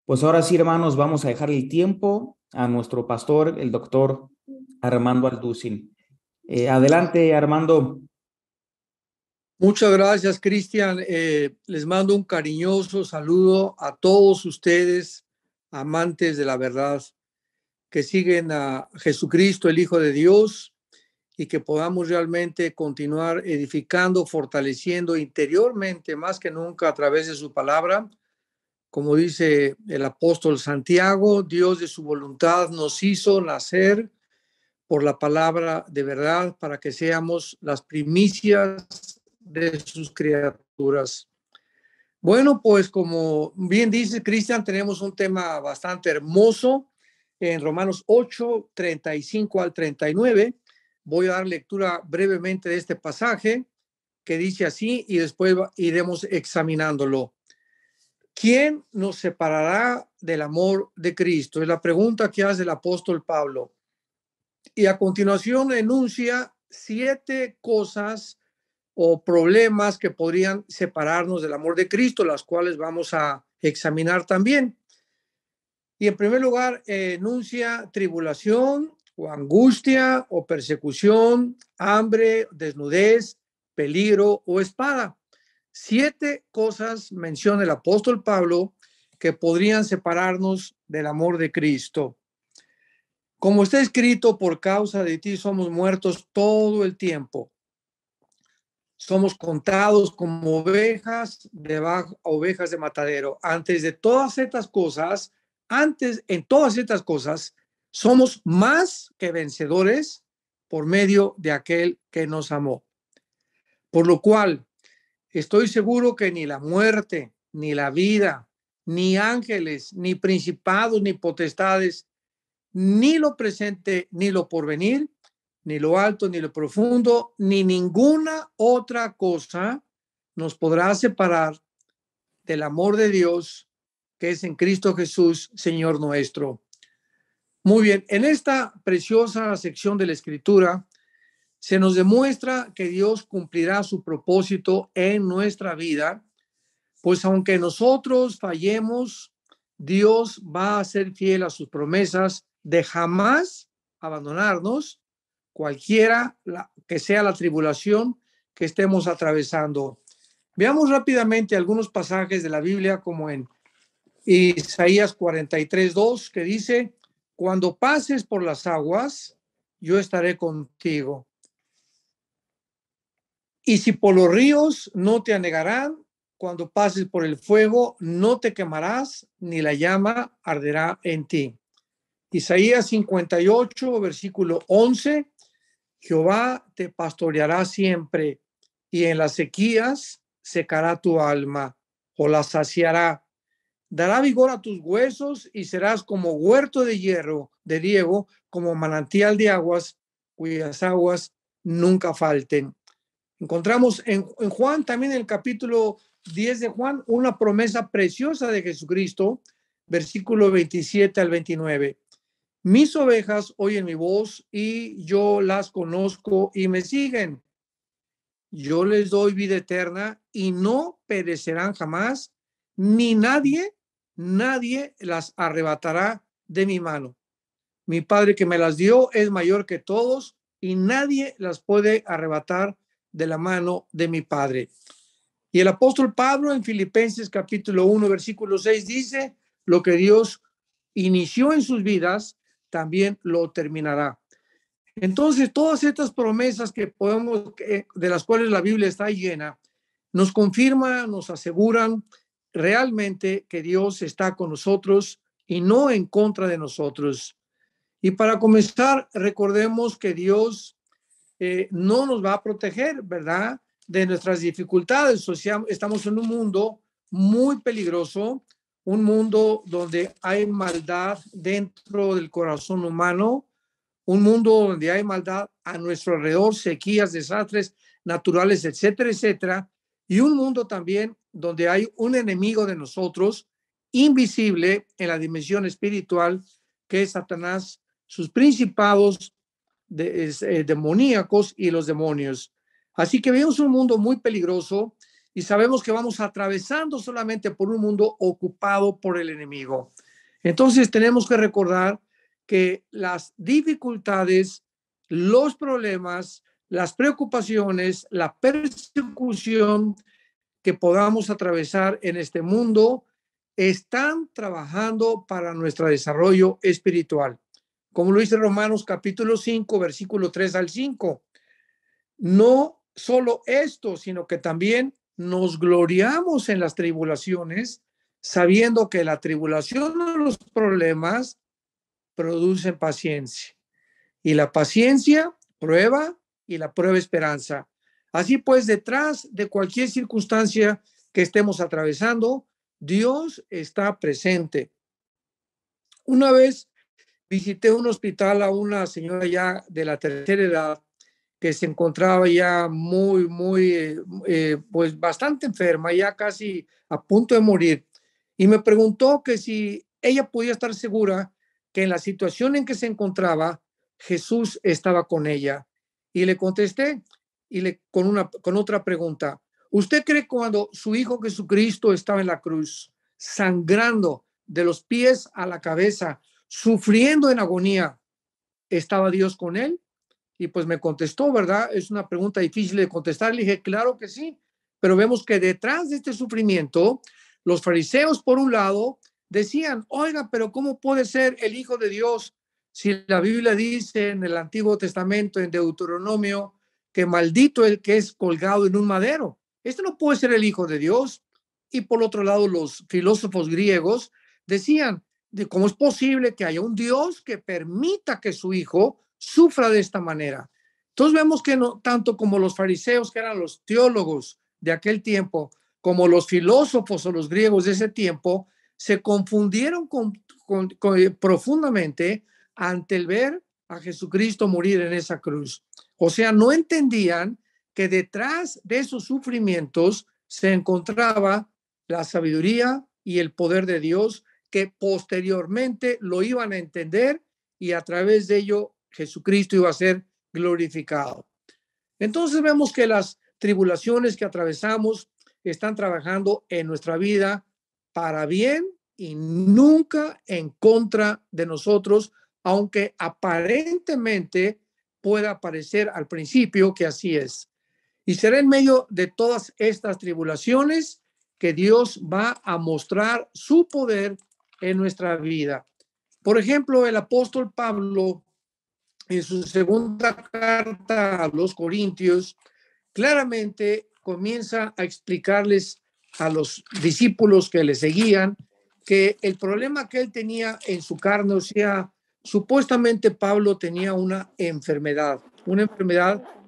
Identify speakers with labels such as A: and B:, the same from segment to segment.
A: Pues ahora sí, hermanos, vamos a dejar el tiempo a nuestro pastor, el doctor Armando Alducin. Adelante, Armando.
B: Muchas gracias, Cristian. Les mando un cariñoso saludo a todos ustedes, amantes de la verdad, que siguen a Jesucristo, el Hijo de Dios, y que podamos realmente continuar edificando, fortaleciendo interiormente, más que nunca a través de su palabra. Como dice el apóstol Santiago, Dios de su voluntad nos hizo nacer por la palabra de verdad para que seamos las primicias de sus criaturas. Bueno, pues como bien dice Cristian, tenemos un tema bastante hermoso en Romanos 8, 35 al 39. Voy a dar lectura brevemente de este pasaje que dice así y después iremos examinándolo. ¿Quién nos separará del amor de Cristo? Es la pregunta que hace el apóstol Pablo. Y a continuación enuncia 7 cosas o problemas que podrían separarnos del amor de Cristo, las cuales vamos a examinar también. Y en primer lugar, enuncia tribulación o angustia o persecución, hambre, desnudez, peligro o espada. 7 cosas menciona el apóstol Pablo que podrían separarnos del amor de Cristo. Como está escrito, por causa de ti somos muertos todo el tiempo. Somos contados como ovejas de matadero. En todas estas cosas, somos más que vencedores por medio de aquel que nos amó. Por lo cual, estoy seguro que ni la muerte, ni la vida, ni ángeles, ni principados, ni potestades, ni lo presente, ni lo porvenir, ni lo alto, ni lo profundo, ni ninguna otra cosa nos podrá separar del amor de Dios que es en Cristo Jesús, Señor nuestro. Muy bien, en esta preciosa sección de la Escritura se nos demuestra que Dios cumplirá su propósito en nuestra vida, pues aunque nosotros fallemos, Dios va a ser fiel a sus promesas de jamás abandonarnos, cualquiera que sea la tribulación que estemos atravesando. Veamos rápidamente algunos pasajes de la Biblia, como en Isaías 43:2, que dice: cuando pases por las aguas, yo estaré contigo. Y si por los ríos, no te anegarán. Cuando pases por el fuego, no te quemarás, ni la llama arderá en ti. Isaías 58, versículo 11. Jehová te pastoreará siempre, y en las sequías secará tu alma, o la saciará. Dará vigor a tus huesos, y serás como huerto de hierro, de riego, como manantial de aguas, cuyas aguas nunca falten. Encontramos en Juan, también en el capítulo 10 de Juan, una promesa preciosa de Jesucristo, versículo 27 al 29. Mis ovejas oyen mi voz y yo las conozco y me siguen. Yo les doy vida eterna y no perecerán jamás, ni nadie las arrebatará de mi mano. Mi Padre que me las dio es mayor que todos y nadie las puede arrebatar de la mano de mi Padre. Y el apóstol Pablo en Filipenses capítulo 1, versículo 6 dice: lo que Dios inició en sus vidas, también lo terminará. Entonces, todas estas promesas de las cuales la Biblia está llena, nos confirman, nos aseguran realmente que Dios está con nosotros y no en contra de nosotros. Y para comenzar, recordemos que Dios no nos va a proteger, ¿verdad?, de nuestras dificultades. O sea, estamos en un mundo muy peligroso, un mundo donde hay maldad dentro del corazón humano, un mundo donde hay maldad a nuestro alrededor, sequías, desastres naturales, etcétera, etcétera, y un mundo también donde hay un enemigo de nosotros, invisible en la dimensión espiritual, que es Satanás, sus principados demoníacos y los demonios. Así que vemos un mundo muy peligroso y sabemos que vamos atravesando solamente por un mundo ocupado por el enemigo. Entonces tenemos que recordar que las dificultades, los problemas, las preocupaciones, la persecución que podamos atravesar en este mundo están trabajando para nuestro desarrollo espiritual. Como lo dice Romanos capítulo 5, versículo 3 al 5. No solo esto, sino que también nos gloriamos en las tribulaciones, sabiendo que la tribulación o los problemas producen paciencia. Y la paciencia prueba y la prueba esperanza. Así pues, detrás de cualquier circunstancia que estemos atravesando, Dios está presente. Una vez visité un hospital a una señora ya de la tercera edad que se encontraba ya pues bastante enferma, ya casi a punto de morir. Y me preguntó que si ella podía estar segura que en la situación en que se encontraba, Jesús estaba con ella. Y le contesté con otra pregunta. ¿Usted cree cuando su hijo Jesucristo estaba en la cruz, sangrando de los pies a la cabeza, sufriendo en agonía, estaba Dios con él? Y pues me contestó, ¿verdad? Es una pregunta difícil de contestar. Le dije, claro que sí, pero vemos que detrás de este sufrimiento, los fariseos, por un lado, decían, oiga, pero ¿cómo puede ser el Hijo de Dios si la Biblia dice en el Antiguo Testamento, en Deuteronomio, que maldito el que es colgado en un madero? Este no puede ser el Hijo de Dios. Y por otro lado, los filósofos griegos decían, de cómo es posible que haya un Dios que permita que su hijo sufra de esta manera. Entonces vemos que no tanto como los fariseos, que eran los teólogos de aquel tiempo, como los filósofos o los griegos de ese tiempo, se confundieron profundamente ante el ver a Jesucristo morir en esa cruz. O sea, no entendían que detrás de esos sufrimientos se encontraba la sabiduría y el poder de Dios, que posteriormente lo iban a entender y a través de ello Jesucristo iba a ser glorificado. Entonces vemos que las tribulaciones que atravesamos están trabajando en nuestra vida para bien y nunca en contra de nosotros, aunque aparentemente pueda parecer al principio que así es. Y será en medio de todas estas tribulaciones que Dios va a mostrar su poder en nuestra vida. Por ejemplo, el apóstol Pablo, en su segunda carta a los Corintios, claramente comienza a explicarles a los discípulos que le seguían que el problema que él tenía en su carne, o sea, supuestamente Pablo tenía una enfermedad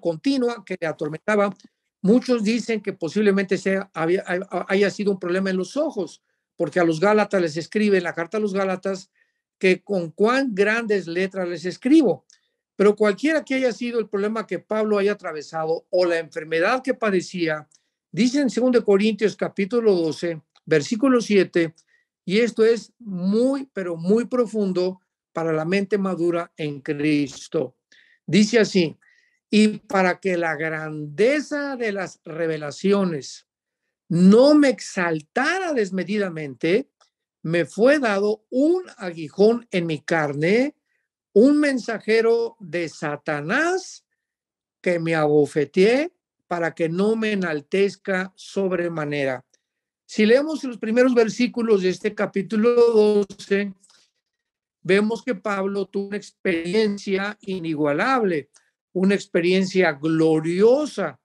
B: continua que le atormentaba. Muchos dicen que posiblemente haya sido un problema en los ojos, porque a los Gálatas les escribe en la carta a los Gálatas que con cuán grandes letras les escribo. Pero cualquiera que haya sido el problema que Pablo haya atravesado o la enfermedad que padecía, dice en 2 Corintios capítulo 12, versículo 7, y esto es muy, pero muy profundo para la mente madura en Cristo. Dice así, y para que la grandeza de las revelaciones no me exaltara desmedidamente, me fue dado un aguijón en mi carne, un mensajero de Satanás que me abofeteé para que no me enaltezca sobremanera. Si leemos los primeros versículos de este capítulo 12, vemos que Pablo tuvo una experiencia inigualable, una experiencia gloriosa,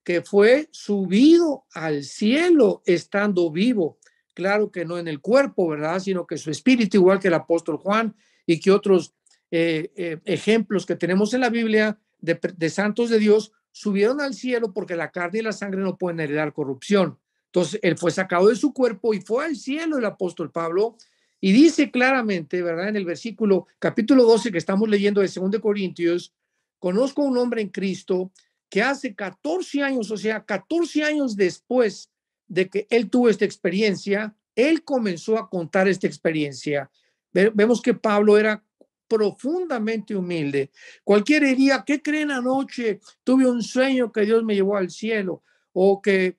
B: que fue subido al cielo estando vivo. Claro que no en el cuerpo, ¿verdad? Sino que su espíritu, igual que el apóstol Juan y que otros ejemplos que tenemos en la Biblia de santos de Dios, subieron al cielo porque la carne y la sangre no pueden heredar corrupción. Entonces, él fue sacado de su cuerpo y fue al cielo el apóstol Pablo, y dice claramente, ¿verdad? En el versículo, capítulo 12 que estamos leyendo de 2 Corintios, conozco a un hombre en Cristo que hace 14 años, o sea, 14 años después de que él tuvo esta experiencia, él comenzó a contar esta experiencia. Vemos que Pablo era profundamente humilde. Cualquiera diría, ¿qué creen anoche? Tuve un sueño que Dios me llevó al cielo. o que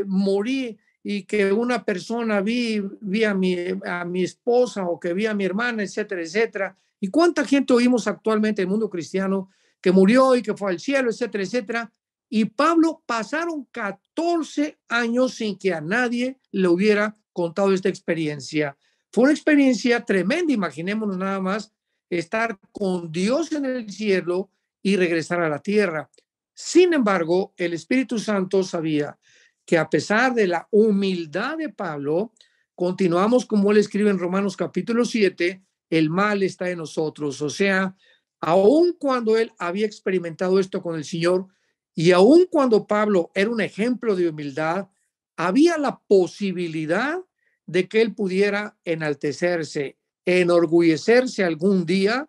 B: morí y que una persona vi a mi esposa o que vi a mi hermana, etcétera, etcétera. ¿Y cuánta gente oímos actualmente en el mundo cristiano que murió y que fue al cielo, etcétera, etcétera? Y Pablo pasaron 14 años sin que a nadie le hubiera contado esta experiencia. Fue una experiencia tremenda, imaginémonos nada más estar con Dios en el cielo y regresar a la tierra. Sin embargo, el Espíritu Santo sabía que a pesar de la humildad de Pablo, continuamos como él escribe en Romanos capítulo 7, el mal está en nosotros. O sea, aun cuando él había experimentado esto con el Señor y aun cuando Pablo era un ejemplo de humildad, había la posibilidad de que él pudiera enaltecerse, enorgullecerse algún día,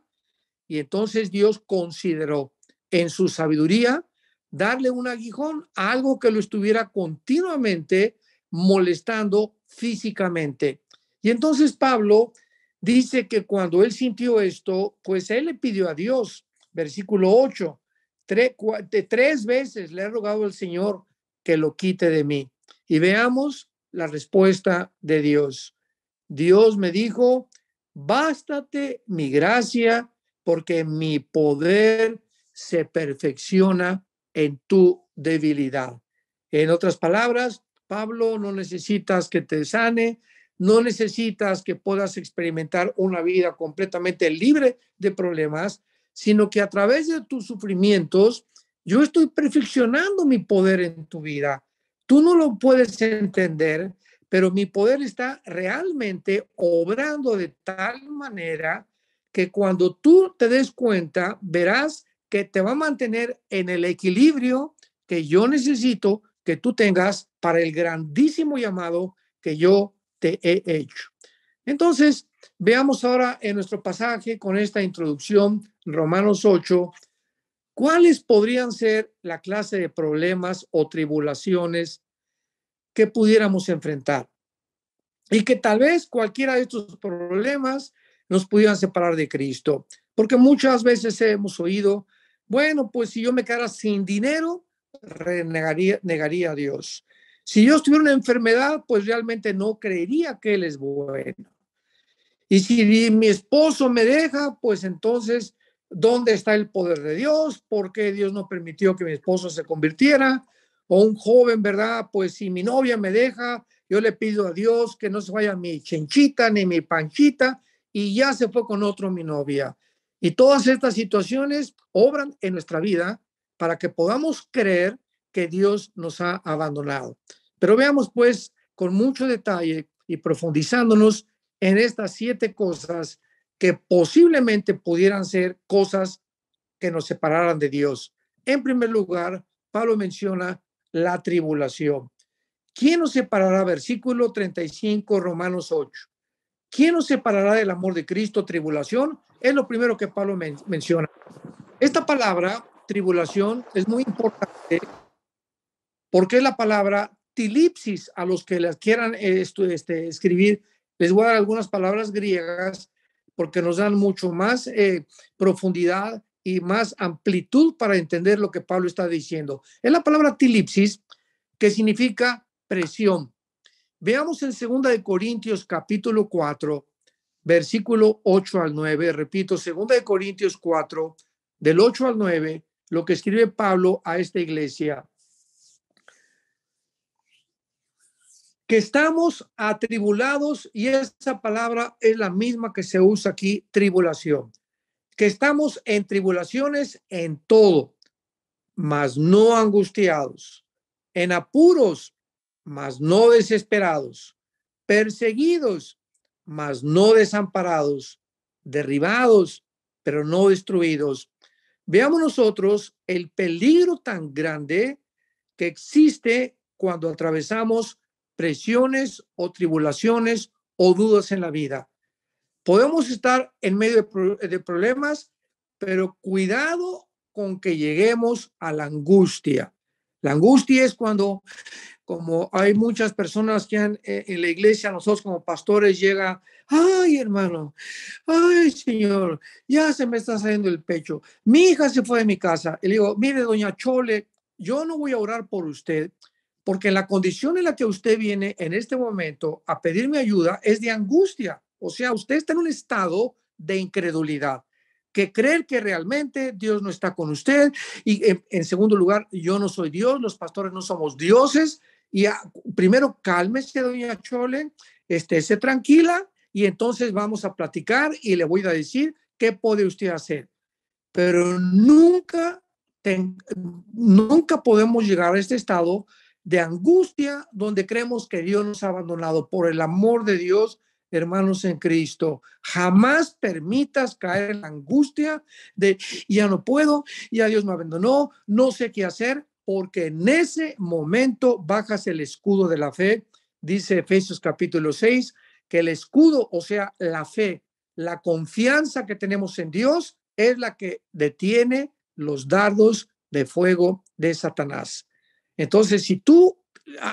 B: y entonces Dios consideró en su sabiduría darle un aguijón a algo que lo estuviera continuamente molestando físicamente. Y entonces Pablo dice que cuando él sintió esto, pues él le pidió a Dios, versículo 8, tres veces le he rogado al Señor que lo quite de mí. Y veamos la respuesta de Dios. Dios me dijo, bástate mi gracia, porque mi poder se perfecciona en tu debilidad. En otras palabras, Pablo, no necesitas que te sane, no necesitas que puedas experimentar una vida completamente libre de problemas, sino que a través de tus sufrimientos, yo estoy perfeccionando mi poder en tu vida. Tú no lo puedes entender, pero mi poder está realmente obrando de tal manera que cuando tú te des cuenta, verás que te va a mantener en el equilibrio que yo necesito que tú tengas para el grandísimo llamado que yo te he hecho. Entonces, veamos ahora en nuestro pasaje con esta introducción, Romanos 8, cuáles podrían ser la clase de problemas o tribulaciones que pudiéramos enfrentar. Y que tal vez cualquiera de estos problemas nos pudieran separar de Cristo. Porque muchas veces hemos oído, bueno, pues si yo me quedara sin dinero, negaría a Dios. Si yo estuviera en una enfermedad, pues realmente no creería que Él es bueno. Y si mi esposo me deja, pues entonces, ¿dónde está el poder de Dios? ¿Por qué Dios no permitió que mi esposo se convirtiera? O un joven, ¿verdad? Pues si mi novia me deja, yo le pido a Dios que no se vaya mi chenchita ni mi panchita, y ya se fue con otro mi novia. Y todas estas situaciones obran en nuestra vida para que podamos creer que Dios nos ha abandonado. Pero veamos pues con mucho detalle y profundizándonos en estas 7 cosas que posiblemente pudieran ser cosas que nos separaran de Dios. En primer lugar, Pablo menciona la tribulación. ¿Quién nos separará? Versículo 35, Romanos 8. ¿Quién nos separará del amor de Cristo? Tribulación. Es lo primero que Pablo menciona. Esta palabra, tribulación, es muy importante porque es la palabra tilipsis. A los que las quieran escribir, les voy a dar algunas palabras griegas porque nos dan mucho más profundidad y más amplitud para entender lo que Pablo está diciendo. Es la palabra tilipsis, que significa presión. Veamos en 2 de Corintios capítulo 4, versículo 8 al 9. Repito, 2 de Corintios 4, del 8 al 9, lo que escribe Pablo a esta iglesia. Que estamos atribulados, y esa palabra es la misma que se usa aquí, tribulación. Que estamos en tribulaciones en todo, mas no angustiados, en apuros, mas no desesperados, perseguidos, mas no desamparados, derribados, pero no destruidos. Veamos nosotros el peligro tan grande que existe cuando atravesamos presiones o tribulaciones o dudas en la vida. Podemos estar en medio de problemas, pero cuidado con que lleguemos a la angustia. La angustia es cuando, como hay muchas personas que en la iglesia, nosotros como pastores llega, ay hermano, ay señor, ya se me está saliendo el pecho. Mi hija se fue de mi casa. Y le digo, mire doña Chole, yo no voy a orar por usted. porque la condición en la que usted viene en este momento a pedirme ayuda es de angustia. O sea, usted está en un estado de incredulidad, que creer que realmente Dios no está con usted. Y en segundo lugar, yo no soy Dios, los pastores no somos dioses. Y primero, cálmese, doña Chole, estése tranquila y entonces vamos a platicar y le voy a decir qué puede usted hacer. Pero nunca podemos llegar a este estado de angustia donde creemos que Dios nos ha abandonado. Por el amor de Dios, hermanos en Cristo, jamás permitas caer en la angustia de ya no puedo, ya Dios me abandonó, no sé qué hacer, porque en ese momento bajas el escudo de la fe. Dice Efesios capítulo 6 que el escudo, o sea, la fe, la confianza que tenemos en Dios, es la que detiene los dardos de fuego de Satanás. Entonces, si tú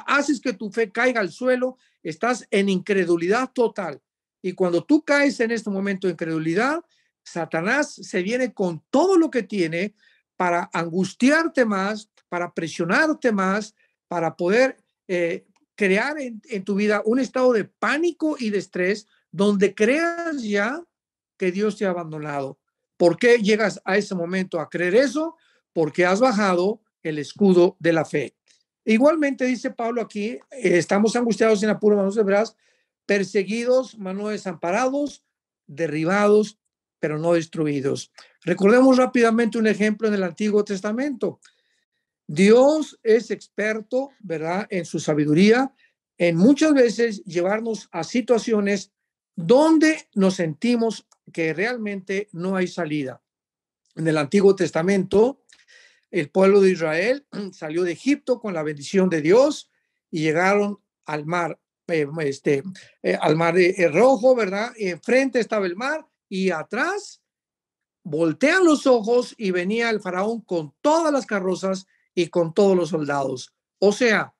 B: haces que tu fe caiga al suelo, estás en incredulidad total. Y cuando tú caes en este momento de incredulidad, Satanás se viene con todo lo que tiene para angustiarte más, para presionarte más, para poder crear en tu vida un estado de pánico y de estrés donde creas ya que Dios te ha abandonado. ¿Por qué llegas a ese momento a creer eso? Porque has bajado el escudo de la fe. Igualmente dice Pablo aquí, estamos angustiados en apuro, manos de brazos, perseguidos, mas no desamparados, derribados, pero no destruidos. Recordemos rápidamente un ejemplo en el Antiguo Testamento. Dios es experto, ¿verdad?, en su sabiduría, en muchas veces llevarnos a situaciones donde nos sentimos que realmente no hay salida. En el Antiguo Testamento, el pueblo de Israel salió de Egipto con la bendición de Dios y llegaron al mar, al mar rojo, ¿verdad? Y enfrente estaba el mar y atrás voltean los ojos y venía el faraón con todas las carrozas y con todos los soldados. O sea,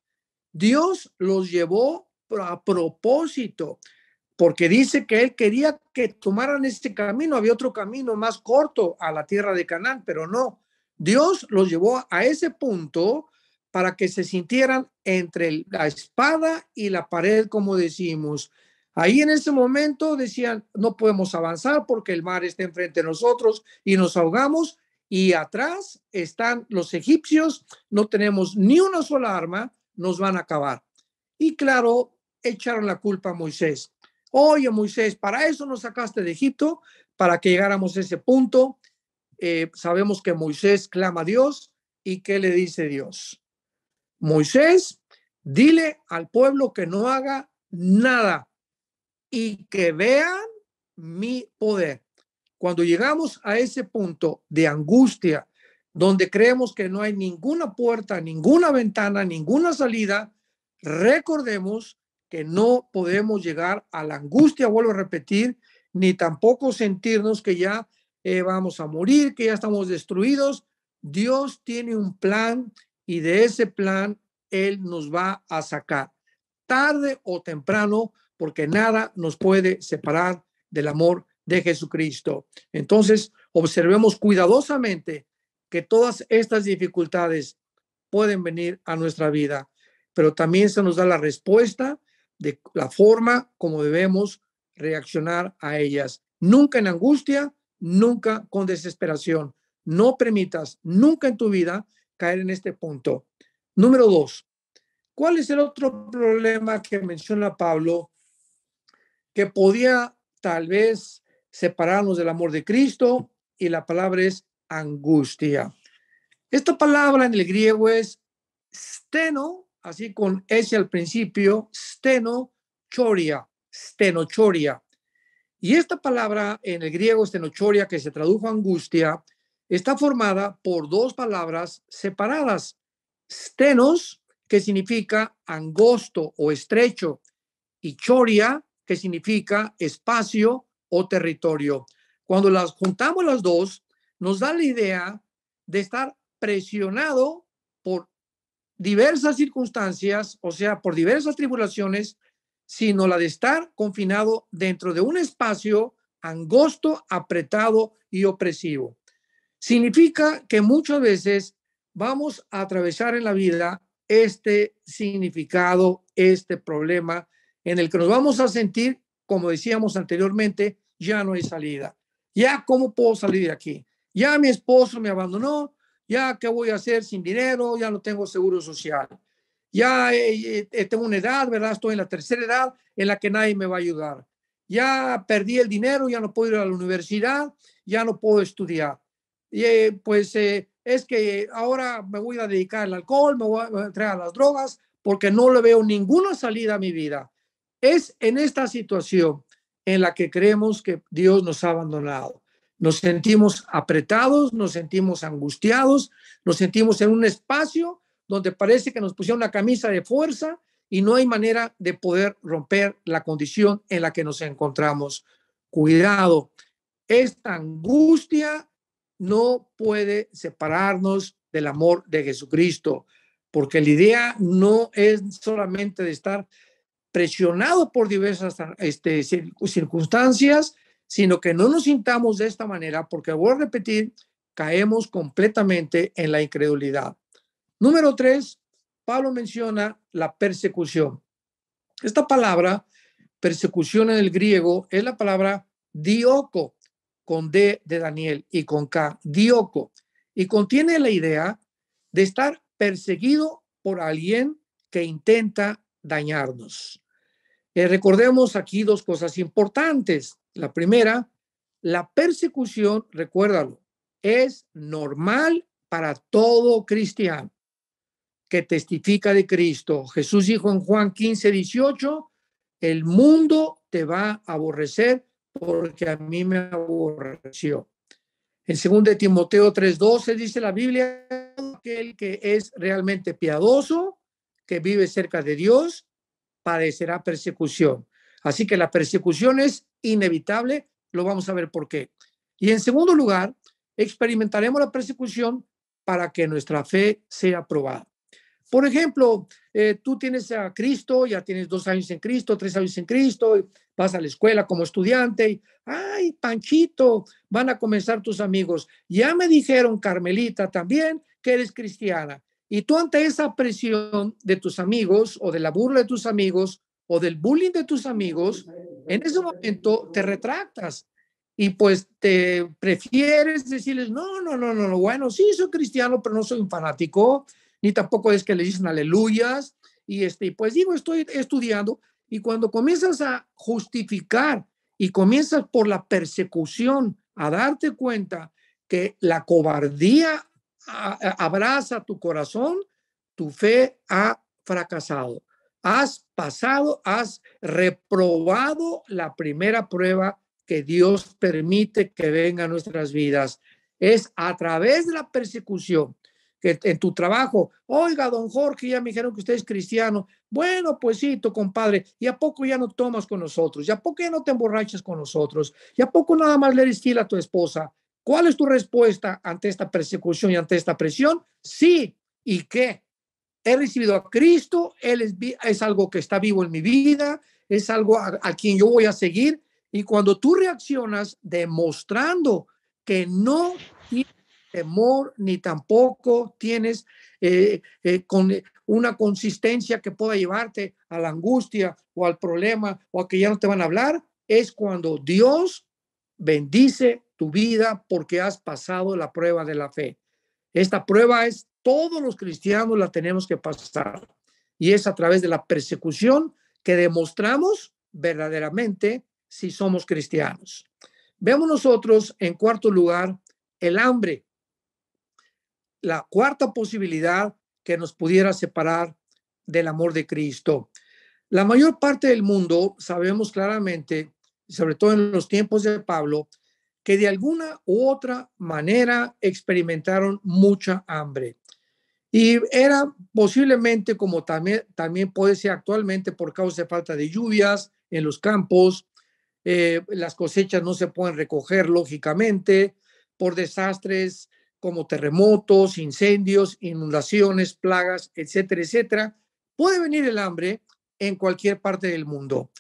B: Dios los llevó a propósito, porque dice que él quería que tomaran este camino. Había otro camino más corto a la tierra de Canaán, pero no. Dios los llevó a ese punto para que se sintieran entre la espada y la pared, como decimos. Ahí en ese momento decían, no podemos avanzar porque el mar está enfrente de nosotros y nos ahogamos. Y atrás están los egipcios, no tenemos ni una sola arma, nos van a acabar. Y claro, echaron la culpa a Moisés. Oye, Moisés, para eso nos sacaste de Egipto, para que llegáramos a ese punto. Sabemos que Moisés clama a Dios. ¿Y qué le dice Dios? Moisés, dile al pueblo que no haga nada y que vean mi poder. Cuando llegamos a ese punto de angustia, donde creemos que no hay ninguna puerta, ninguna ventana, ninguna salida, recordemos que no podemos llegar a la angustia, vuelvo a repetir, ni tampoco sentirnos que ya vamos a morir, que ya estamos destruidos. Dios tiene un plan y de ese plan Él nos va a sacar, tarde o temprano, porque nada nos puede separar del amor de Jesucristo. Entonces, observemos cuidadosamente que todas estas dificultades pueden venir a nuestra vida, pero también se nos da la respuesta de la forma como debemos reaccionar a ellas. Nunca en angustia, nunca con desesperación. No permitas nunca en tu vida caer en este punto. Número 2. ¿Cuál es el otro problema que menciona Pablo que podía tal vez separarnos del amor de Cristo? Y la palabra es angustia. Esta palabra en el griego es steno, así con S al principio, stenochoria. Y esta palabra en el griego stenochoria, que se tradujo angustia, está formada por dos palabras separadas. Stenos, que significa angosto o estrecho, y choria, que significa espacio o territorio. Cuando las juntamos las dos, nos da la idea de estar presionado por diversas circunstancias, o sea, por diversas tribulaciones, sino la de estar confinado dentro de un espacio angosto, apretado y opresivo. Significa que muchas veces vamos a atravesar en la vida este significado, este problema en el que nos vamos a sentir, como decíamos anteriormente, ya no hay salida. Ya, ¿cómo puedo salir de aquí? Ya mi esposo me abandonó, ya, ¿qué voy a hacer sin dinero? Ya no tengo seguro social. Ya tengo una edad, ¿verdad? Estoy en la tercera edad en la que nadie me va a ayudar. Ya perdí el dinero, ya no puedo ir a la universidad, ya no puedo estudiar. Y es que ahora me voy a dedicar al alcohol, me voy a entrar a las drogas, porque no le veo ninguna salida a mi vida. Es en esta situación en la que creemos que Dios nos ha abandonado. Nos sentimos apretados, nos sentimos angustiados, nos sentimos en un espacio donde parece que nos pusieron una camisa de fuerza y no hay manera de poder romper la condición en la que nos encontramos. Cuidado, esta angustia no puede separarnos del amor de Jesucristo, porque la idea no es solamente de estar presionado por diversas circunstancias, sino que no nos sintamos de esta manera, porque voy a repetir, caemos completamente en la incredulidad. Número 3, Pablo menciona la persecución. Esta palabra, persecución en el griego, es la palabra dioko, con D de Daniel y con K, dioko, y contiene la idea de estar perseguido por alguien que intenta dañarnos. Recordemos aquí dos cosas importantes. La primera, la persecución, recuérdalo, es normal para todo cristiano que testifica de Cristo. Jesús dijo en Juan 15:18, el mundo te va a aborrecer porque a mí me aborreció. En 2 Timoteo 3:12 dice la Biblia, aquel que es realmente piadoso, que vive cerca de Dios, padecerá persecución. Así que la persecución es inevitable, lo vamos a ver por qué. Y en segundo lugar, experimentaremos la persecución para que nuestra fe sea probada. Por ejemplo, tú tienes a Cristo, ya tienes 2 años en Cristo, 3 años en Cristo, vas a la escuela como estudiante y, ay, Panchito, van a comenzar tus amigos. Ya me dijeron, Carmelita, también que eres cristiana. Y tú ante esa presión de tus amigos o de la burla de tus amigos o del bullying de tus amigos, en ese momento te retractas y pues te prefieres decirles, no, bueno, sí, soy cristiano, pero no soy un fanático, ni tampoco es que le dicen aleluyas, y pues digo, estoy estudiando, y cuando comienzas a justificar y comienzas por la persecución a darte cuenta que la cobardía abraza tu corazón, tu fe ha fracasado. Has pasado, has reprobado la primera prueba que Dios permite que venga a nuestras vidas. Es a través de la persecución que en tu trabajo, oiga, don Jorge, ya me dijeron que usted es cristiano. Bueno, pues sí, tu compadre, ¿y a poco ya no tomas con nosotros? ¿Y a poco ya no te emborrachas con nosotros? ¿Y a poco nada más le eres fiel a tu esposa? ¿Cuál es tu respuesta ante esta persecución y ante esta presión? Sí. ¿Y qué? He recibido a Cristo, Él es algo que está vivo en mi vida, es algo a quien yo voy a seguir. Y cuando tú reaccionas demostrando que no tienes temor ni tampoco tienes con una consistencia que pueda llevarte a la angustia o al problema o a que ya no te van a hablar, es cuando Dios bendice tu vida porque has pasado la prueba de la fe. Esta prueba es, todos los cristianos la tenemos que pasar, y es a través de la persecución que demostramos verdaderamente si somos cristianos. Vemos nosotros, en cuarto lugar, el hambre. La cuarta posibilidad que nos pudiera separar del amor de Cristo. La mayor parte del mundo sabemos claramente, sobre todo en los tiempos de Pablo, que de alguna u otra manera experimentaron mucha hambre. Y era posiblemente, como también puede ser actualmente, por causa de falta de lluvias en los campos, las cosechas no se pueden recoger lógicamente, por desastres como terremotos, incendios, inundaciones, plagas, etcétera, etcétera. Puede venir el hambre en cualquier parte del mundo,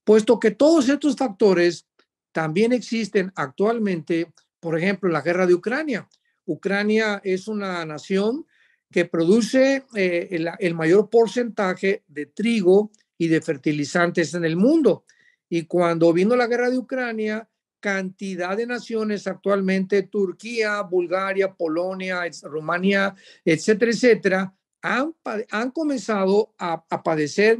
B: puesto que todos estos factores también existen actualmente, por ejemplo, la guerra de Ucrania. Ucrania es una nación que produce el mayor porcentaje de trigo y de fertilizantes en el mundo. Y cuando vino la guerra de Ucrania, cantidad de naciones actualmente, Turquía, Bulgaria, Polonia, Rumanía, etcétera, etcétera, han comenzado a padecer,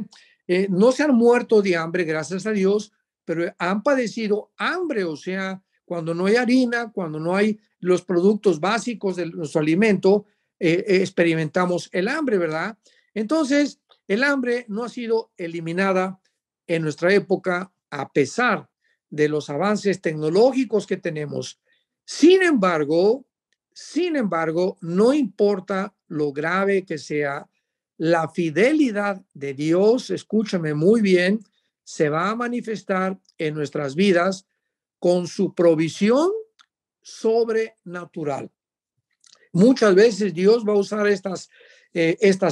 B: no se han muerto de hambre, gracias a Dios, pero han padecido hambre, o sea, cuando no hay harina, cuando no hay los productos básicos de nuestro alimento, experimentamos el hambre, ¿verdad? Entonces, el hambre no ha sido eliminada en nuestra época a pesar de los avances tecnológicos que tenemos. Sin embargo, no importa lo grave que sea, la fidelidad de Dios, escúchame muy bien, se va a manifestar en nuestras vidas con su provisión sobrenatural. Muchas veces Dios va a usar estas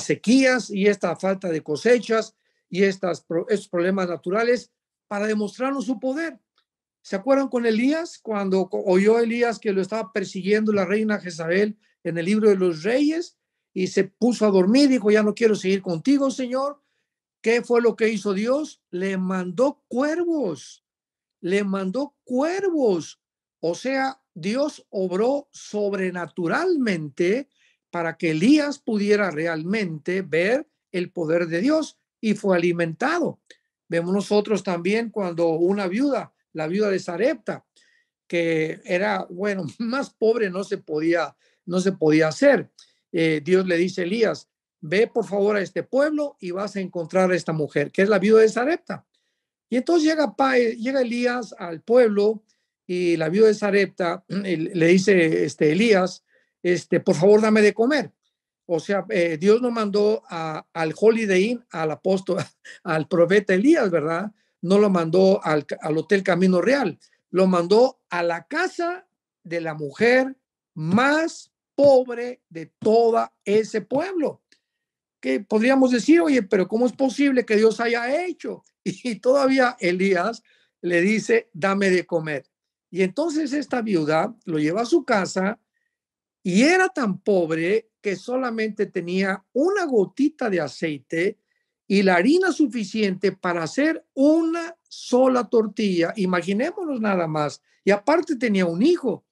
B: sequías y esta falta de cosechas y estos problemas naturales para demostrarnos su poder. ¿Se acuerdan con Elías? Cuando oyó Elías que lo estaba persiguiendo la reina Jezabel en el libro de los Reyes y se puso a dormir, dijo, ya no quiero seguir contigo, Señor. ¿Qué fue lo que hizo Dios? Le mandó cuervos. O sea, Dios obró sobrenaturalmente para que Elías pudiera realmente ver el poder de Dios y fue alimentado. Vemos nosotros también cuando una viuda, la viuda de Sarepta, que era, bueno, más pobre no se podía hacer. Dios le dice a Elías, ve por favor a este pueblo y vas a encontrar a esta mujer, que es la viuda de Sarepta. Y entonces llega Elías al pueblo y la viuda de Sarepta le dice Elías, por favor dame de comer. O sea, Dios no mandó al Holiday Inn, al apóstol, al profeta Elías, ¿verdad? No lo mandó al Hotel Camino Real, lo mandó a la casa de la mujer más pobre de todo ese pueblo. Que podríamos decir, oye, pero ¿cómo es posible que Dios haya hecho? Y todavía Elías le dice, dame de comer. Y entonces esta viuda lo lleva a su casa y era tan pobre que solamente tenía una gotita de aceite y la harina suficiente para hacer una sola tortilla. Imaginémonos nada más. Y aparte tenía un hijo.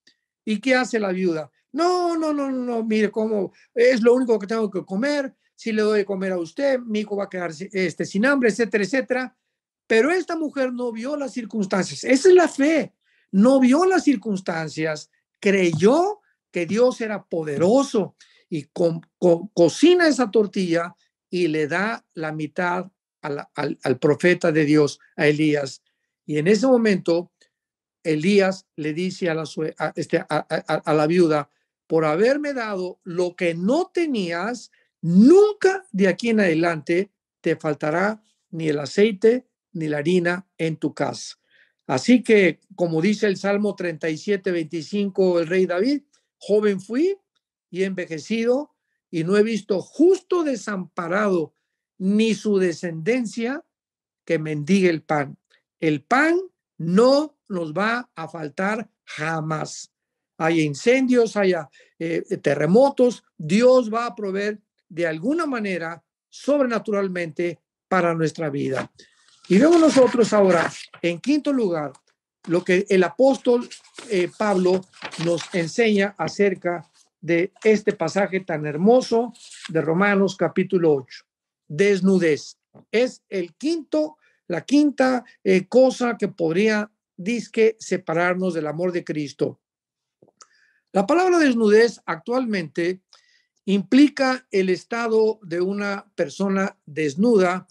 B: ¿Y qué hace la viuda? No, mire cómo es lo único que tengo que comer. Si le doy de comer a usted, mi hijo va a quedar sin hambre, etcétera, etcétera. Pero esta mujer no vio las circunstancias. Esa es la fe. No vio las circunstancias. Creyó que Dios era poderoso y cocina esa tortilla y le da la mitad al profeta de Dios, a Elías. Y en ese momento, Elías le dice a la viuda, por haberme dado lo que no tenías, nunca de aquí en adelante te faltará ni el aceite ni la harina en tu casa. Así que, como dice el Salmo 37:25, el rey David, joven fui y envejecido y no he visto justo desamparado ni su descendencia que mendigue el pan. El pan no nos va a faltar jamás. Haya incendios, haya terremotos, Dios va a proveer de alguna manera sobrenaturalmente para nuestra vida. Y vemos nosotros ahora, en quinto lugar, lo que el apóstol Pablo nos enseña acerca de este pasaje tan hermoso de Romanos capítulo 8. Desnudez. Es la quinta cosa que podría, dizque, separarnos del amor de Cristo. La palabra desnudez actualmente implica el estado de una persona desnuda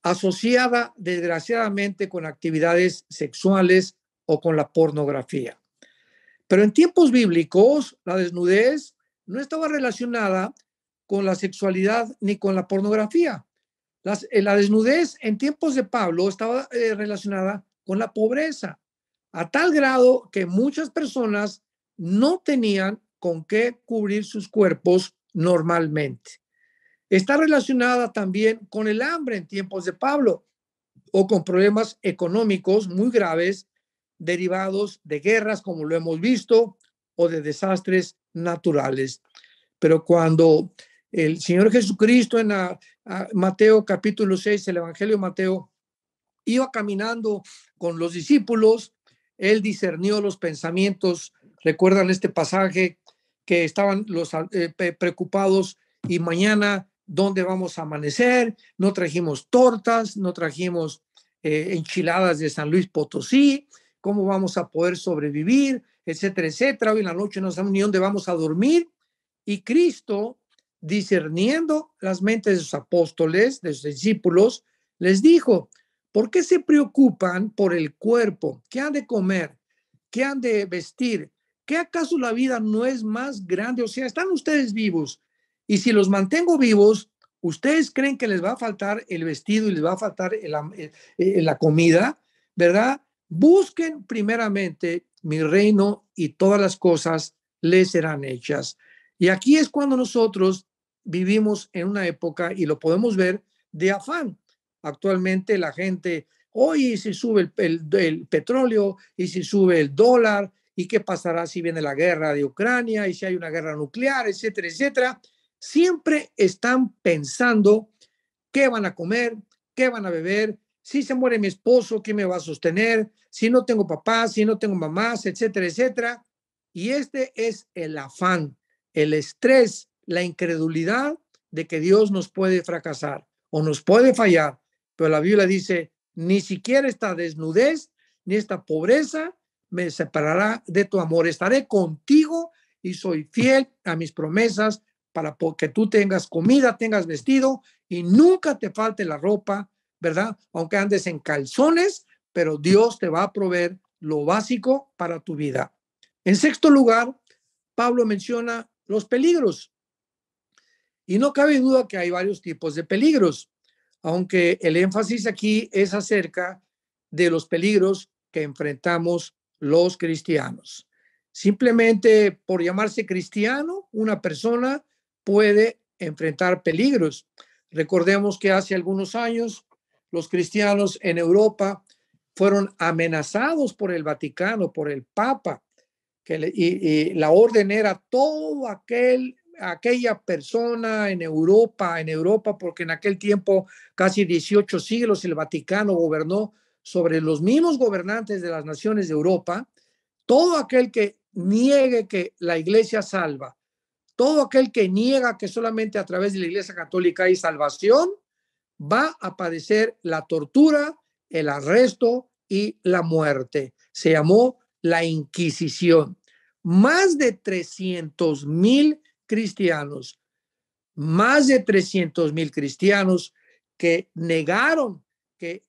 B: asociada desgraciadamente con actividades sexuales o con la pornografía. Pero en tiempos bíblicos, la desnudez no estaba relacionada con la sexualidad ni con la pornografía. La desnudez en tiempos de Pablo estaba relacionada con la pobreza, a tal grado que muchas personas no tenían con qué cubrir sus cuerpos normalmente. Está relacionada también con el hambre en tiempos de Pablo o con problemas económicos muy graves derivados de guerras, como lo hemos visto, o de desastres naturales. Pero cuando el Señor Jesucristo en Mateo capítulo 6, el Evangelio de Mateo, iba caminando con los discípulos, él discernió los pensamientos. Recuerdan este pasaje que estaban los preocupados y mañana, ¿dónde vamos a amanecer? No trajimos tortas, no trajimos enchiladas de San Luis Potosí, ¿cómo vamos a poder sobrevivir? Etcétera, etcétera. Hoy en la noche no sabemos ni dónde vamos a dormir. Y Cristo, discerniendo las mentes de sus apóstoles, de sus discípulos, les dijo: ¿por qué se preocupan por el cuerpo? ¿Qué han de comer? ¿Qué han de vestir? ¿Qué acaso la vida no es más grande? O sea, están ustedes vivos. Y si los mantengo vivos, ¿ustedes creen que les va a faltar el vestido y les va a faltar la comida? ¿Verdad? Busquen primeramente mi reino y todas las cosas les serán hechas. Y aquí es cuando nosotros vivimos en una época, y lo podemos ver, de afán. Actualmente la gente, oye, si sube el petróleo y si sube el dólar, y qué pasará si viene la guerra de Ucrania y si hay una guerra nuclear, etcétera, etcétera. Siempre están pensando qué van a comer, qué van a beber, si se muere mi esposo, ¿quién me va a sostener? Si no tengo papás, si no tengo mamás, etcétera, etcétera. Y este es el afán, el estrés, la incredulidad de que Dios nos puede fracasar o nos puede fallar. Pero la Biblia dice: ni siquiera esta desnudez ni esta pobreza me separará de tu amor. Estaré contigo y soy fiel a mis promesas para que tú tengas comida, tengas vestido y nunca te falte la ropa, ¿verdad? Aunque andes en calzones, pero Dios te va a proveer lo básico para tu vida. En sexto lugar, Pablo menciona los peligros. Y no cabe duda que hay varios tipos de peligros, aunque el énfasis aquí es acerca de los peligros que enfrentamos los cristianos. Simplemente por llamarse cristiano, una persona puede enfrentar peligros. Recordemos que hace algunos años los cristianos en Europa fueron amenazados por el Vaticano, por el Papa, y la orden era todo aquella persona en Europa, porque en aquel tiempo, casi 18 siglos, el Vaticano gobernó sobre los mismos gobernantes de las naciones de Europa. Todo aquel que niegue que la iglesia salva, todo aquel que niega que solamente a través de la iglesia católica hay salvación, va a padecer la tortura, el arresto y la muerte. Se llamó la Inquisición. Más de 300,000 cristianos, más de 300,000 cristianos que negaron que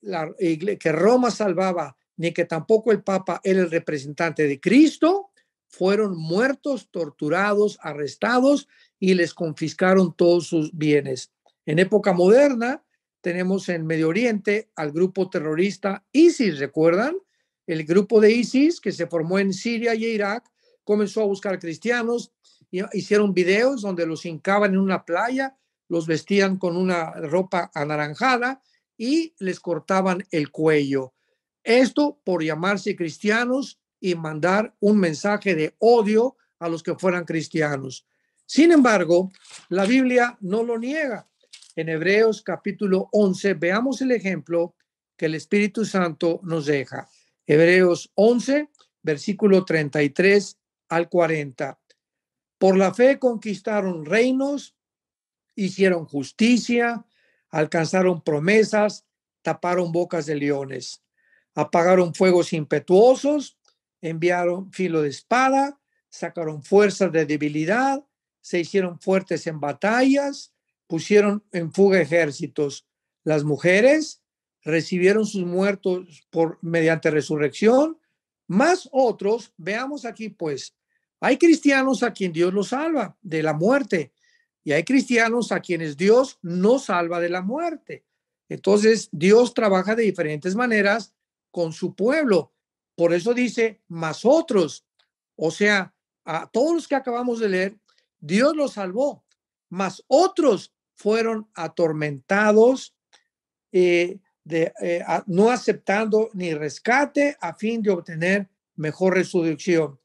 B: Roma salvaba, ni que tampoco el Papa era el representante de Cristo, fueron muertos, torturados, arrestados y les confiscaron todos sus bienes. En época moderna tenemos en Medio Oriente al grupo terrorista ISIS, ¿recuerdan? El grupo de ISIS que se formó en Siria y Irak comenzó a buscar cristianos, hicieron videos donde los hincaban en una playa, los vestían con una ropa anaranjada y les cortaban el cuello. Esto por llamarse cristianos y mandar un mensaje de odio a los que fueran cristianos. Sin embargo, la Biblia no lo niega. En Hebreos capítulo 11, veamos el ejemplo que el Espíritu Santo nos deja. Hebreos 11, versículo 33 al 40. Por la fe conquistaron reinos, hicieron justicia, alcanzaron promesas, taparon bocas de leones, apagaron fuegos impetuosos, enviaron filo de espada, sacaron fuerzas de debilidad, se hicieron fuertes en batallas, pusieron en fuga ejércitos. Las mujeres recibieron sus muertos mediante resurrección, más otros. Veamos aquí pues, hay cristianos a quien Dios los salva de la muerte y hay cristianos a quienes Dios no salva de la muerte. Entonces Dios trabaja de diferentes maneras con su pueblo. Por eso dice, más otros. O sea, a todos los que acabamos de leer, Dios los salvó, más otros fueron atormentados, no aceptando ni rescate a fin de obtener mejor resurrección.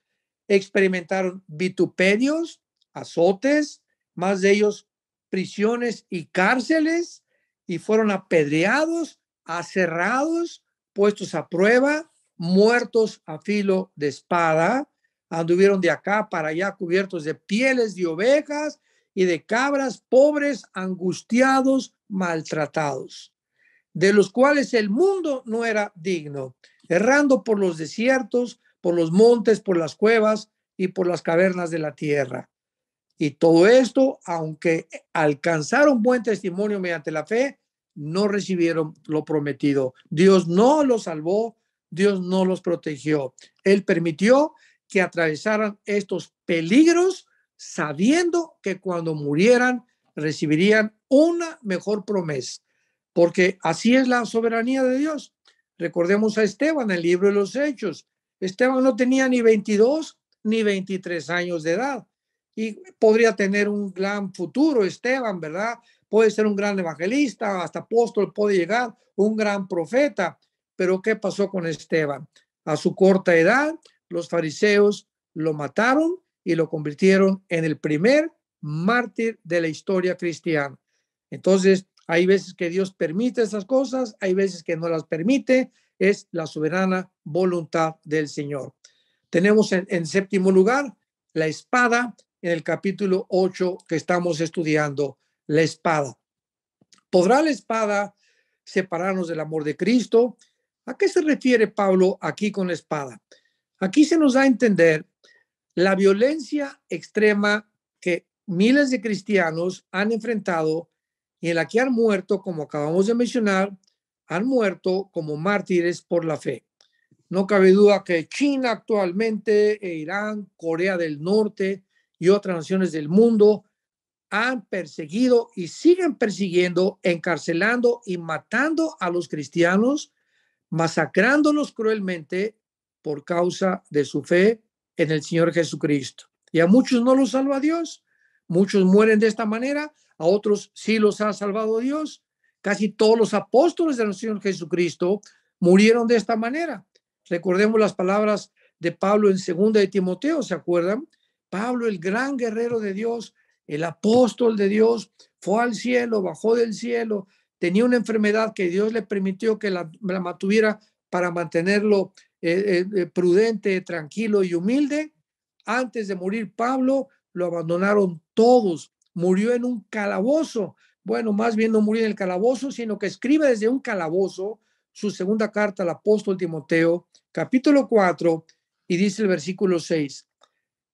B: Experimentaron vituperios, azotes, más de ellos prisiones y cárceles, y fueron apedreados, aserrados, puestos a prueba, muertos a filo de espada. Anduvieron de acá para allá cubiertos de pieles de ovejas y de cabras, pobres, angustiados, maltratados, de los cuales el mundo no era digno, errando por los desiertos, por los montes, por las cuevas y por las cavernas de la tierra. Y todo esto, aunque alcanzaron buen testimonio mediante la fe, no recibieron lo prometido. Dios no los salvó, Dios no los protegió. Él permitió que atravesaran estos peligros, sabiendo que cuando murieran recibirían una mejor promesa, porque así es la soberanía de Dios. Recordemos a Esteban, en el libro de los Hechos. Esteban no tenía ni 22 ni 23 años de edad, y podría tener un gran futuro, Esteban, ¿verdad? Puede ser un gran evangelista, hasta apóstol puede llegar, un gran profeta. Pero ¿qué pasó con Esteban? A su corta edad, los fariseos lo mataron y lo convirtieron en el primer mártir de la historia cristiana. Entonces, hay veces que Dios permite esas cosas, hay veces que no las permite, es la soberana voluntad del Señor. Tenemos en séptimo lugar la espada, en el capítulo 8 que estamos estudiando, la espada. ¿Podrá la espada separarnos del amor de Cristo? ¿A qué se refiere Pablo aquí con la espada? Aquí se nos da a entender la violencia extrema que miles de cristianos han enfrentado y en la que han muerto, como acabamos de mencionar, han muerto como mártires por la fe. No cabe duda que China actualmente, Irán, Corea del Norte y otras naciones del mundo han perseguido y siguen persiguiendo, encarcelando y matando a los cristianos, masacrándolos cruelmente por causa de su fe en el Señor Jesucristo. Y a muchos no los salva Dios, muchos mueren de esta manera, a otros sí los ha salvado Dios. Casi todos los apóstoles del Señor Jesucristo murieron de esta manera. Recordemos las palabras de Pablo en 2 de Timoteo, ¿se acuerdan? Pablo, el gran guerrero de Dios, el apóstol de Dios, fue al cielo, bajó del cielo, tenía una enfermedad que Dios le permitió que la mantuviera para mantenerlo prudente, tranquilo y humilde. Antes de morir Pablo, lo abandonaron todos, murió en un calabozo. Bueno, más bien no murió en el calabozo, sino que escribe desde un calabozo su segunda carta al apóstol Timoteo, capítulo 4, y dice el versículo 6,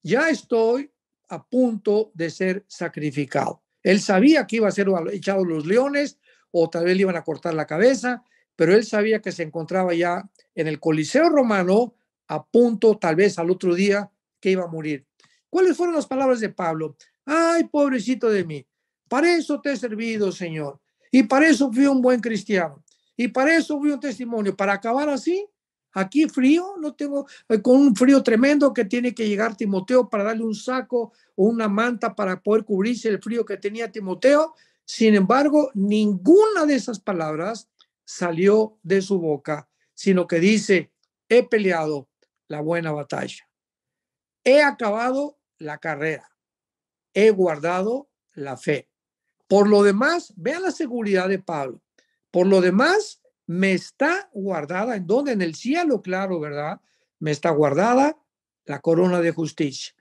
B: ya estoy a punto de ser sacrificado. Él sabía que iba a ser echado a los leones o tal vez le iban a cortar la cabeza, pero él sabía que se encontraba ya en el Coliseo romano a punto, tal vez al otro día, que iba a morir. ¿Cuáles fueron las palabras de Pablo? Ay, pobrecito de mí, para eso te he servido, Señor, y para eso fui un buen cristiano, y para eso fui un testimonio, para acabar así. Aquí frío, no tengo, con un frío tremendo que tiene que llegar Timoteo para darle un saco o una manta para poder cubrirse el frío que tenía Timoteo. Sin embargo, ninguna de esas palabras salió de su boca, sino que dice, he peleado la buena batalla, he acabado la carrera, he guardado la fe. Por lo demás, vean la seguridad de Pablo. Por lo demás, me está guardada, ¿en dónde? En el cielo, claro, ¿verdad? Me está guardada la corona de justicia,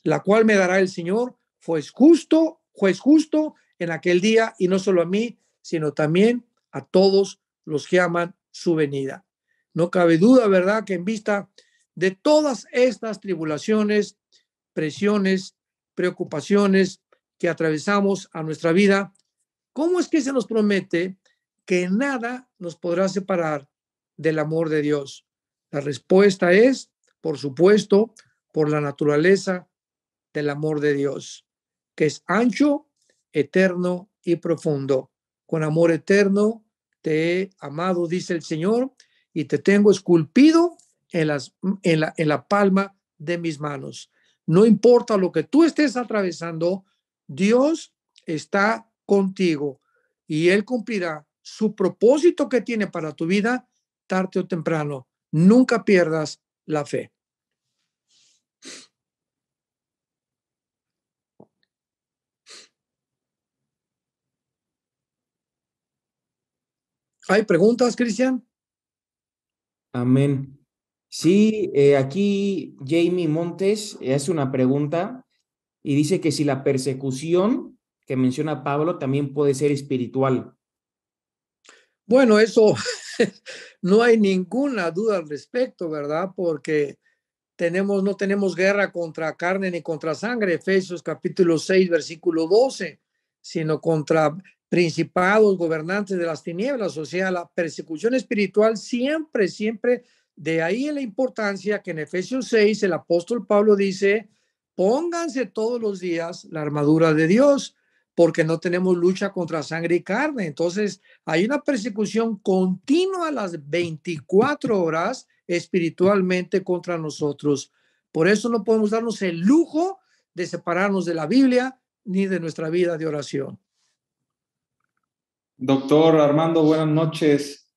B: la cual me dará el Señor, juez justo en aquel día, y no solo a mí, sino también a todos los que aman su venida. No cabe duda, ¿verdad?, que en vista de todas estas tribulaciones, presiones, preocupaciones que atravesamos a nuestra vida, ¿cómo es que se nos promete que nada nos podrá separar del amor de Dios? La respuesta es, por supuesto, por la naturaleza del amor de Dios, que es ancho, eterno y profundo. Con amor eterno te he amado, dice el Señor, y te tengo esculpido en la palma de mis manos. No importa lo que tú estés atravesando, Dios está contigo y Él cumplirá su propósito que tiene para tu vida tarde o temprano. Nunca pierdas la fe. ¿Hay preguntas, Cristian?
A: Amén. Sí, aquí Jamie Montes hace una pregunta y dice que si la persecución que menciona Pablo también puede ser espiritual.
B: Bueno, eso no hay ninguna duda al respecto, ¿verdad? Porque no tenemos guerra contra carne ni contra sangre, Efesios capítulo 6, versículo 12, sino contra principados, gobernantes de las tinieblas. O sea, la persecución espiritual siempre, de ahí la importancia que en Efesios 6 el apóstol Pablo dice, pónganse todos los días la armadura de Dios, porque no tenemos lucha contra sangre y carne. Entonces, hay una persecución continua a las 24 horas espiritualmente contra nosotros. Por eso no podemos darnos el lujo de separarnos de la Biblia ni de nuestra vida de oración.
C: Doctor Armando, buenas noches.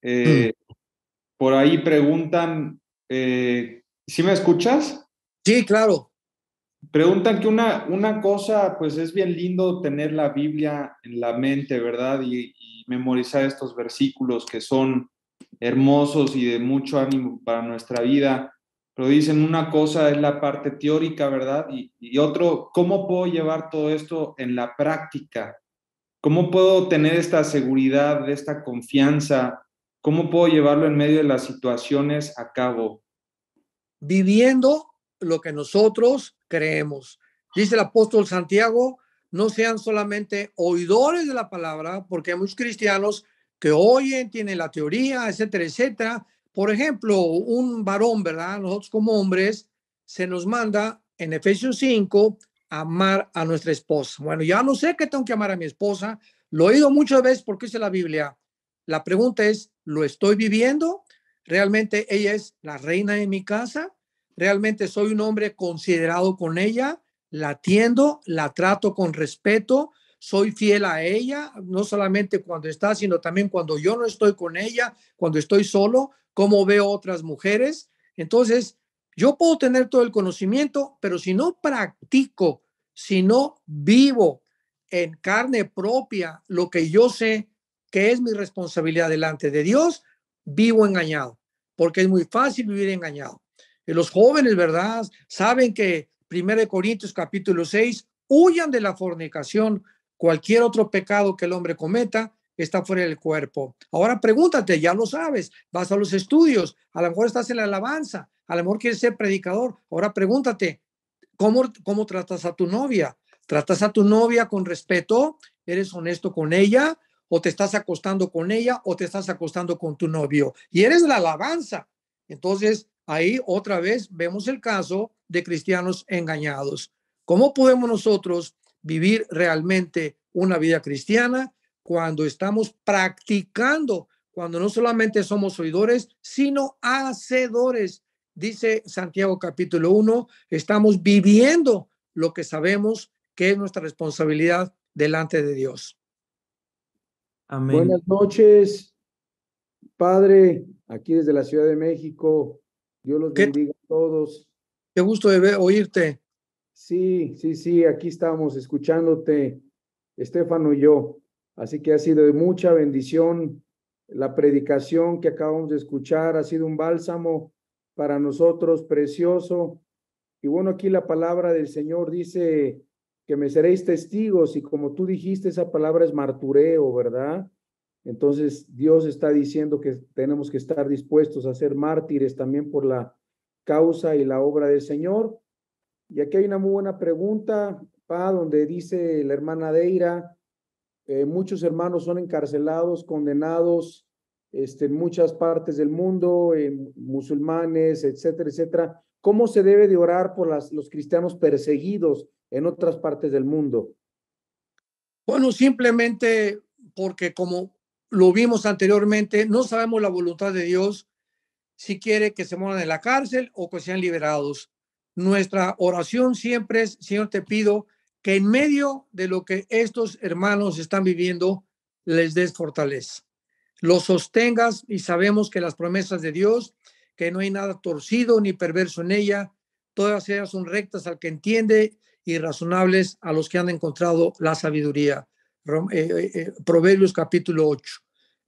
C: Por ahí preguntan, ¿sí me escuchas?
B: Sí, claro.
C: Preguntan que una cosa, pues es bien lindo tener la Biblia en la mente, ¿verdad? Y memorizar estos versículos que son hermosos y de mucho ánimo para nuestra vida. Pero dicen una cosa es la parte teórica, ¿verdad? Y otro, ¿cómo puedo llevar todo esto en la práctica? ¿Cómo puedo tener esta seguridad, esta confianza? ¿Cómo puedo llevarlo en medio de las situaciones a cabo?
B: Viviendo lo que nosotros creemos. Dice el apóstol Santiago, no sean solamente oidores de la palabra, porque hay muchos cristianos que oyen, tienen la teoría, etcétera, etcétera. Por ejemplo, un varón, ¿verdad? Nosotros como hombres se nos manda en Efesios 5 amar a nuestra esposa. Bueno, ya no sé que tengo que amar a mi esposa. Lo he oído muchas veces porque dice la Biblia. La pregunta es, ¿lo estoy viviendo? ¿Realmente ella es la reina de mi casa? ¿Realmente soy un hombre considerado con ella? ¿La atiendo? ¿La trato con respeto? ¿Soy fiel a ella? No solamente cuando está, sino también cuando yo no estoy con ella, cuando estoy solo, cómo veo otras mujeres. Entonces, yo puedo tener todo el conocimiento, pero si no practico, si no vivo en carne propia lo que yo sé que es mi responsabilidad delante de Dios, vivo engañado, porque es muy fácil vivir engañado. Los jóvenes, ¿verdad? Saben que 1 Corintios capítulo 6, huyan de la fornicación, cualquier otro pecado que el hombre cometa está fuera del cuerpo. Ahora pregúntate, ya lo sabes, vas a los estudios, a lo mejor estás en la alabanza, a lo mejor quieres ser predicador. Ahora pregúntate, ¿cómo tratas a tu novia? ¿Tratas a tu novia con respeto? ¿Eres honesto con ella? ¿O te estás acostando con ella o te estás acostando con tu novio? Y eres la alabanza. Entonces, ahí otra vez vemos el caso de cristianos engañados. ¿Cómo podemos nosotros vivir realmente una vida cristiana cuando estamos practicando, cuando no solamente somos oidores, sino hacedores? Dice Santiago capítulo 1, estamos viviendo lo que sabemos que es nuestra responsabilidad delante de Dios.
A: Amén.
D: Buenas noches, Padre, aquí desde la Ciudad de México. Dios los bendiga a todos.
B: Qué gusto de oírte.
D: Sí, aquí estamos escuchándote, Estefano y yo. Así que ha sido de mucha bendición la predicación que acabamos de escuchar, ha sido un bálsamo para nosotros precioso. Y bueno, aquí la palabra del Señor dice que me seréis testigos, y como tú dijiste, esa palabra es martureo, ¿verdad? Entonces Dios está diciendo que tenemos que estar dispuestos a ser mártires también por la causa y la obra del Señor. Y aquí hay una muy buena pregunta, donde dice la hermana Deira, muchos hermanos son encarcelados, condenados, en muchas partes del mundo, musulmanes, etcétera, etcétera. ¿Cómo se debe de orar por los cristianos perseguidos en otras partes del mundo?
B: Bueno, simplemente porque como lo vimos anteriormente, no sabemos la voluntad de Dios, si quiere que se mueran en la cárcel o que sean liberados. Nuestra oración siempre es, Señor, te pido que en medio de lo que estos hermanos están viviendo, les des fortaleza, los sostengas, y sabemos que las promesas de Dios, que no hay nada torcido ni perverso en ella, todas ellas son rectas al que entiende y razonables a los que han encontrado la sabiduría. Proverbios capítulo 8.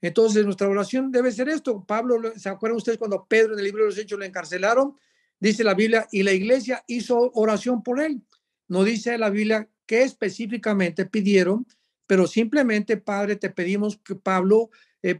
B: Entonces, nuestra oración debe ser esto. Pablo, ¿se acuerdan ustedes cuando Pedro en el libro de los Hechos lo encarcelaron? Dice la Biblia, y la iglesia hizo oración por él. No dice la Biblia qué específicamente pidieron, pero simplemente, Padre, te pedimos que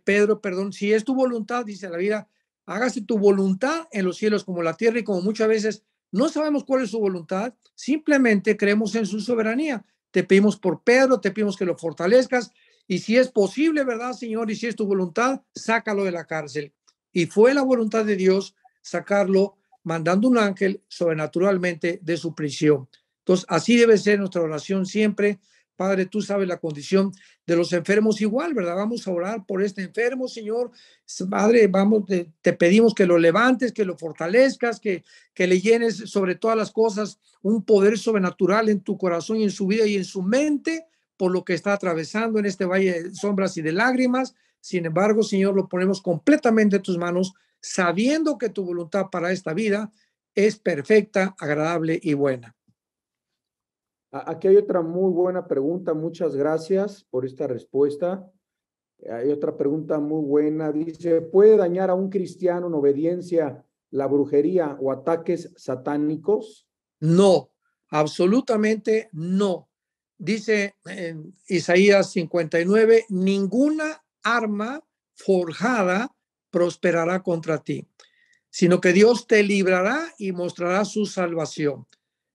B: Pedro, perdón, si es tu voluntad, dice la Biblia, hágase tu voluntad en los cielos como la tierra, y como muchas veces no sabemos cuál es su voluntad, simplemente creemos en su soberanía. Te pedimos por Pedro, te pedimos que lo fortalezcas, y si es posible, ¿verdad, Señor? Y si es tu voluntad, sácalo de la cárcel. Y fue la voluntad de Dios sacarlo, mandando un ángel sobrenaturalmente de su prisión. Entonces, así debe ser nuestra oración siempre. Padre, tú sabes la condición de los enfermos igual, ¿verdad? Vamos a orar por este enfermo, Señor. Padre, te pedimos que lo levantes, que lo fortalezcas, que le llenes sobre todas las cosas un poder sobrenatural en tu corazón y en su vida y en su mente, por lo que está atravesando en este valle de sombras y de lágrimas. Sin embargo, Señor, lo ponemos completamente en tus manos, sabiendo que tu voluntad para esta vida es perfecta, agradable y buena.
D: Aquí hay otra muy buena pregunta. Muchas gracias por esta respuesta. Hay otra pregunta muy buena. Dice, ¿puede dañar a un cristiano en obediencia la brujería o ataques satánicos?
B: No, absolutamente no. Dice en Isaías 59, ninguna arma forjada prosperará contra ti, sino que Dios te librará y mostrará su salvación.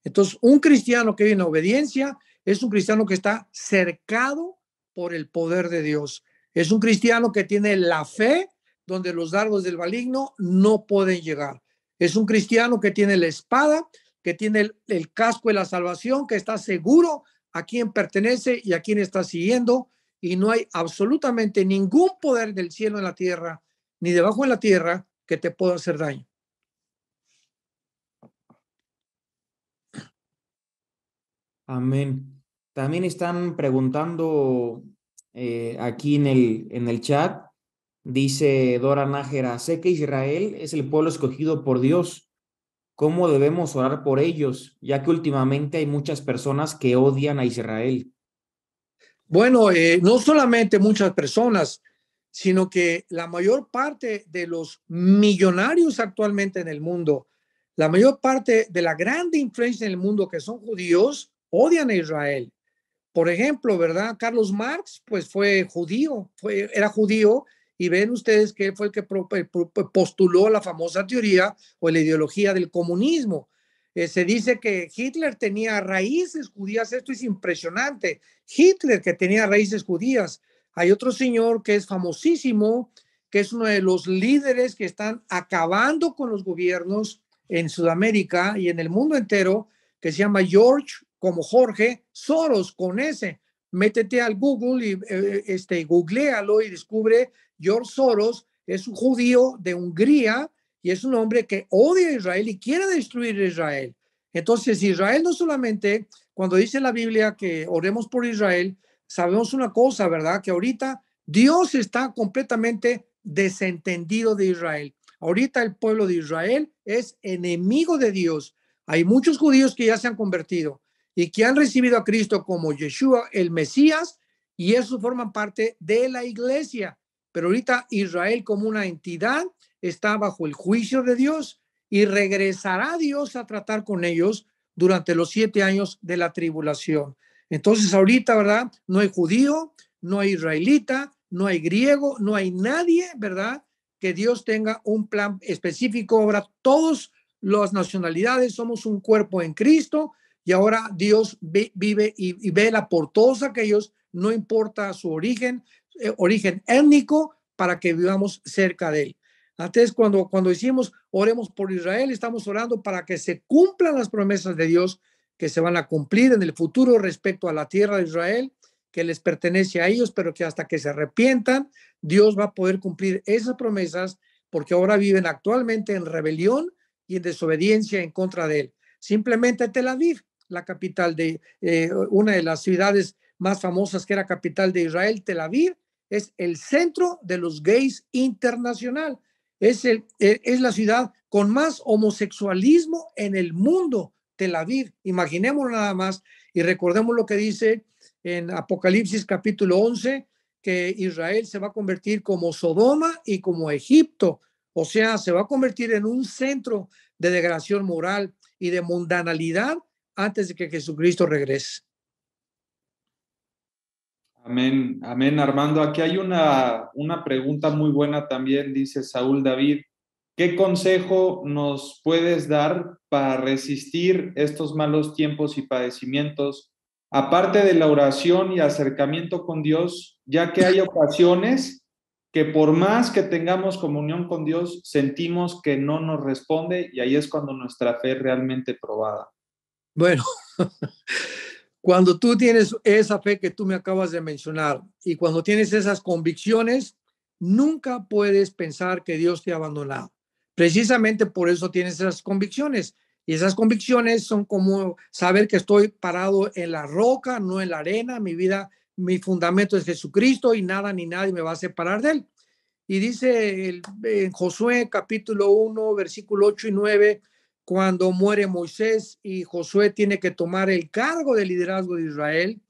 B: Entonces, un cristiano que vive en obediencia es un cristiano que está cercado por el poder de Dios. Es un cristiano que tiene la fe donde los dardos del maligno no pueden llegar. Es un cristiano que tiene la espada, que tiene el casco de la salvación, que está seguro a quién pertenece y a quién está siguiendo, y no hay absolutamente ningún poder del cielo en la tierra, ni debajo de la tierra, que te pueda hacer daño.
A: Amén. También están preguntando aquí en el chat, dice Dora Nájera, sé que Israel es el pueblo escogido por Dios. ¿Cómo debemos orar por ellos? Ya que últimamente hay muchas personas que odian a Israel.
B: Bueno, no solamente muchas personas, sino que la mayor parte de los millonarios actualmente en el mundo, la mayor parte de la grande influencia en el mundo que son judíos, odian a Israel. Por ejemplo, ¿verdad? Carlos Marx, pues fue judío, era judío, y ven ustedes que fue el que postuló la famosa teoría o la ideología del comunismo. Se dice que Hitler tenía raíces judías, esto es impresionante. Hitler que tenía raíces judías. Hay otro señor que es famosísimo, que es uno de los líderes que están acabando con los gobiernos en Sudamérica y en el mundo entero, que se llama George, como Jorge Soros, con ese. Métete al Google y googlealo y descubre George Soros. Es un judío de Hungría y es un hombre que odia a Israel y quiere destruir a Israel. Entonces, Israel no solamente, cuando dice la Biblia que oremos por Israel, sabemos una cosa, ¿verdad? Que ahorita Dios está completamente desentendido de Israel. Ahorita el pueblo de Israel es enemigo de Dios. Hay muchos judíos que ya se han convertido y que han recibido a Cristo como Yeshua, el Mesías, y eso forman parte de la iglesia. Pero ahorita Israel como una entidad está bajo el juicio de Dios y regresará Dios a tratar con ellos durante los 7 años de la tribulación. Entonces ahorita, ¿verdad? No hay judío, no hay israelita, no hay griego, no hay nadie, ¿verdad? Que Dios tenga un plan específico. Ahora todos las nacionalidades somos un cuerpo en Cristo y ahora Dios vive y vela por todos aquellos, no importa su origen étnico, para que vivamos cerca de él. Antes, cuando decimos oremos por Israel, estamos orando para que se cumplan las promesas de Dios que se van a cumplir en el futuro respecto a la tierra de Israel, que les pertenece a ellos, pero que hasta que se arrepientan, Dios va a poder cumplir esas promesas, porque ahora viven actualmente en rebelión y en desobediencia en contra de él. Simplemente Tel Aviv, la capital de una de las ciudades más famosas que era capital de Israel, Tel Aviv, es el centro de los gays internacional. Es la ciudad con más homosexualismo en el mundo, Tel Aviv. Imaginémoslo nada más y recordemos lo que dice en Apocalipsis capítulo 11, que Israel se va a convertir como Sodoma y como Egipto. O sea, se va a convertir en un centro de degradación moral y de mundanalidad antes de que Jesucristo regrese.
C: Amén, amén, Armando. Aquí hay una pregunta muy buena también, dice Saúl David. ¿Qué consejo nos puedes dar para resistir estos malos tiempos y padecimientos, aparte de la oración y acercamiento con Dios, ya que hay ocasiones que por más que tengamos comunión con Dios, sentimos que no nos responde y ahí es cuando nuestra fe es realmente probada?
B: Bueno, cuando tú tienes esa fe que tú me acabas de mencionar y cuando tienes esas convicciones, nunca puedes pensar que Dios te ha abandonado. Precisamente por eso tienes esas convicciones. Y esas convicciones son como saber que estoy parado en la roca, no en la arena. Mi vida, mi fundamento es Jesucristo y nada ni nadie me va a separar de él. Y dice en Josué capítulo 1, versículo 8 y 9, cuando muere Moisés y Josué tiene que tomar el cargo de liderazgo de Israel,